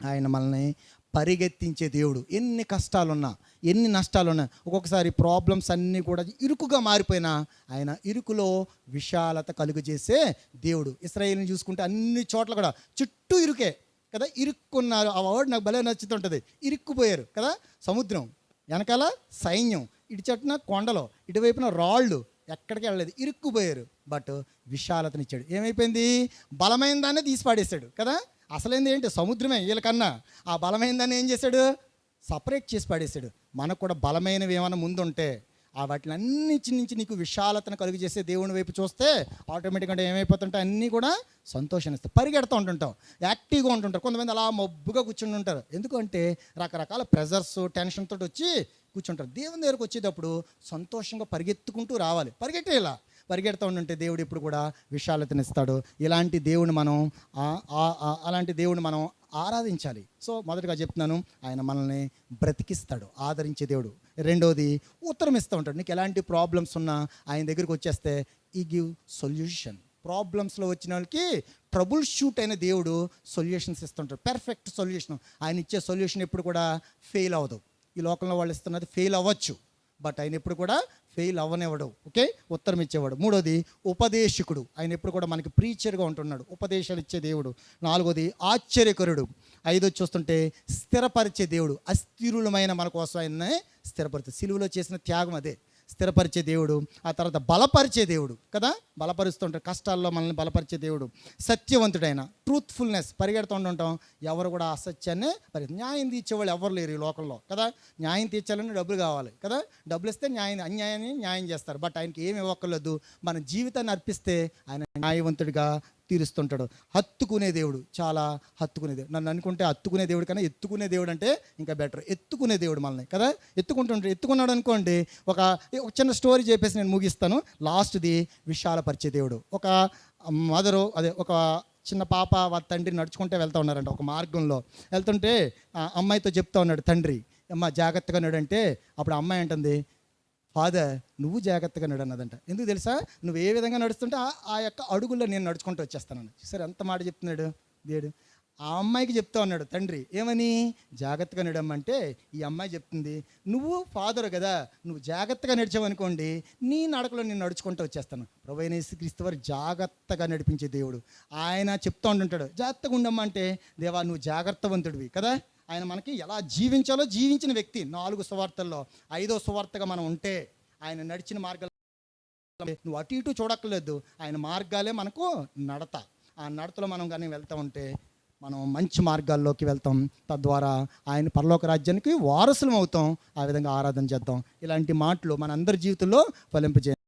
ఆయన మనల్ని పరిగెత్తించే దేవుడు. ఎన్ని కష్టాలున్నా, ఎన్ని నష్టాలున్నా, ఒక్కొక్కసారి ప్రాబ్లమ్స్ అన్నీ కూడా ఇరుకుగా మారిపోయినా ఆయన ఇరుకులో విశాలత కలుగజేసే దేవుడు. ఇశ్రాయేలుని చూసుకుంటే అన్ని చోట్ల కూడా చుట్టూ ఇరుకే కదా, ఇరుక్కున్నారు. ఆ వర్డ్ నాకు భలే నచ్చుతుంటుంది, ఇరుక్కుపోయారు కదా. సముద్రం వెనకాల సైన్యం, ఇటు చెట్టున కొండలు, ఇటువైపున రాళ్ళు, ఎక్కడికి వెళ్ళలేదు, ఇరుక్కుపోయారు. బట్ విశాలతనిచ్చాడు. ఏమైపోయింది, బలమైన దాన్ని తీసి పాడేశాడు కదా. అసలేంది ఏంటి, సముద్రమే వీళ్ళకన్నా. ఆ బలమైన దాన్ని ఏం చేశాడు, సపరేట్ చేసి పాడేశాడు. మనకు కూడా బలమైనవి ఏమైనా ముందుంటే ఆ వాటిని అన్నింటి నుంచి నీకు విశాలతను కలుగు చేసే దేవుని వైపు చూస్తే ఆటోమేటిక్గా ఏమైపోతుంటాయి, అన్నీ కూడా సంతోషాన్ని ఇస్తాయి. పరిగెడుతూ ఉంటుంటాం, యాక్టివ్గా ఉంటుంటారు. కొంతమంది అలా మబ్బుగా కూర్చుని ఉంటారు. ఎందుకంటే రకరకాల ప్రెజర్స్, టెన్షన్ తోటి వచ్చి కూర్చుంటారు. దేవుని దగ్గరకు వచ్చేటప్పుడు సంతోషంగా పరిగెత్తుకుంటూ రావాలి. పరిగెట్టేలా పరిగెడుతూ ఉంటుంటే దేవుడు ఇప్పుడు కూడా విశాలతనిస్తాడు. ఇలాంటి దేవుని మనం అలాంటి దేవుని మనం ఆరాధించాలి. సో మొదటగా చెప్తున్నాను, ఆయన మనల్ని బ్రతికిస్తాడు, ఆదరించే దేవుడు. రెండోది ఉత్తరం ఇస్తూ ఉంటాడు. నీకు ఎలాంటి ప్రాబ్లమ్స్ ఉన్నా ఆయన దగ్గరికి వచ్చేస్తే ఈ గివ్ సొల్యూషన్. ప్రాబ్లమ్స్లో వచ్చిన వాళ్ళకి ట్రబుల్ షూట్ అయిన దేవుడు సొల్యూషన్స్ ఇస్తుంటాడు, పెర్ఫెక్ట్ సొల్యూషన్. ఆయన ఇచ్చే సొల్యూషన్ ఎప్పుడు కూడా ఫెయిల్ అవ్వదు. ఈ లోకంలో వాళ్ళు ఇస్తున్నది ఫెయిల్ అవ్వచ్చు, బట్ ఆయన ఎప్పుడు కూడా ఫెయిల్ అవ్వనివ్వడు. ఓకే, ఉత్తరం ఇచ్చేవాడు. మూడోది ఉపదేశకుడు. ఆయన ఎప్పుడు కూడా మనకి ప్రీచర్గా ఉంటున్నాడు, ఉపదేశాలు ఇచ్చే దేవుడు. నాలుగోది ఆశ్చర్యకరుడు. ఐదోది చూస్తుంటే స్థిరపరిచే దేవుడు. అస్థిరులమైన మన కోసం ఆయన్నే స్థిరపరిచే, సిలువలో చేసిన త్యాగం అదే, స్థిరపరిచే దేవుడు. ఆ తర్వాత బలపరిచే దేవుడు కదా, బలపరుస్తుంటాడు, కష్టాల్లో మనల్ని బలపరిచే దేవుడు. సత్యవంతుడైన, ట్రూత్ఫుల్నెస్. పరిగెడుతూ ఉంటాం, ఎవరు కూడా అసత్యాన్నే న్యాయం తీర్చేవాళ్ళు ఎవరు లేరు ఈ లోకంలో కదా. న్యాయం తీర్చాలని డబ్బులు కావాలి కదా, డబ్బులు ఇస్తే అన్యాయాన్ని న్యాయం చేస్తారు. బట్ ఆయనకి ఏమి ఇవ్వక్కర్లేదు, మన జీవితాన్ని అర్పిస్తే ఆయన న్యాయవంతుడిగా తీరుస్తుంటాడు. హత్తుకునే దేవుడు, చాలా హత్తుకునే దేవుడు. నన్ను అనుకుంటే హత్తుకునే దేవుడు కన్నా ఎత్తుకునే దేవుడు అంటే ఇంకా బెటర్. ఎత్తుకునే దేవుడు మనల్ని కదా, ఎత్తుకుంటుంటాడు. ఎత్తుకున్నాడు అనుకోండి, ఒక చిన్న స్టోరీ చెప్పేసి నేను ముగిస్తాను. లాస్ట్ది విశాలపరిచే దేవుడు. ఒక మదరు, ఒక చిన్న పాప వాళ్ళ తండ్రి నడుచుకుంటే వెళ్తూ ఉన్నారంట. ఒక మార్గంలో వెళ్తుంటే అమ్మాయితో చెప్తా ఉన్నాడు తండ్రి, అమ్మ జాగ్రత్తగా నడంటే, అప్పుడు అమ్మాయి అంటుంది, ఫాదర్ నువ్వు జాగ్రత్తగా నడు అన్నదంట. ఎందుకు తెలుసా, నువ్వు ఏ విధంగా నడుస్తుంటే ఆ యొక్క అడుగుల్లో నేను నడుచుకుంటూ వచ్చేస్తాను. సరే ఎంత మాట చెప్తున్నాడు దేవుడు. ఆ అమ్మాయికి చెప్తా ఉన్నాడు తండ్రి, ఏమని, జాగ్రత్తగా నడమంటే ఈ అమ్మాయి చెప్తుంది, నువ్వు ఫాదర్ కదా, నువ్వు జాగ్రత్తగా నడిచావనుకోండి నీ నడకలో నేను నడుచుకుంటూ వచ్చేస్తాను. ప్రభువైన యేసుక్రీస్తు వారు జాగ్రత్తగా నడిపించే దేవుడు. ఆయన చెప్తూ ఉంటుంటాడు, జాగ్రత్తగా ఉండమంటే, దేవా నువ్వు జాగ్రత్తవంతుడివి కదా. ఆయన మనకి ఎలా జీవించాలో జీవించిన వ్యక్తి. 4 సువార్తల్లో 5వ సువార్తగా మనం ఉంటే ఆయన నడిచిన మార్గాలు నువ్వు అటు ఇటు చూడక్కర్లేదు, ఆయన మార్గాలే మనకు నడత. ఆ నడతలో మనం కానీ వెళ్తూ ఉంటే మనం మంచి మార్గాల్లోకి వెళ్తాం. తద్వారా ఆయన పరలోక రాజ్యానికి వారసులం అవుతాం. ఆ విధంగా ఆరాధన చేద్దాం. ఇలాంటి మాటలు మన అందరి జీవితంలో ఫలింపజేయాలి.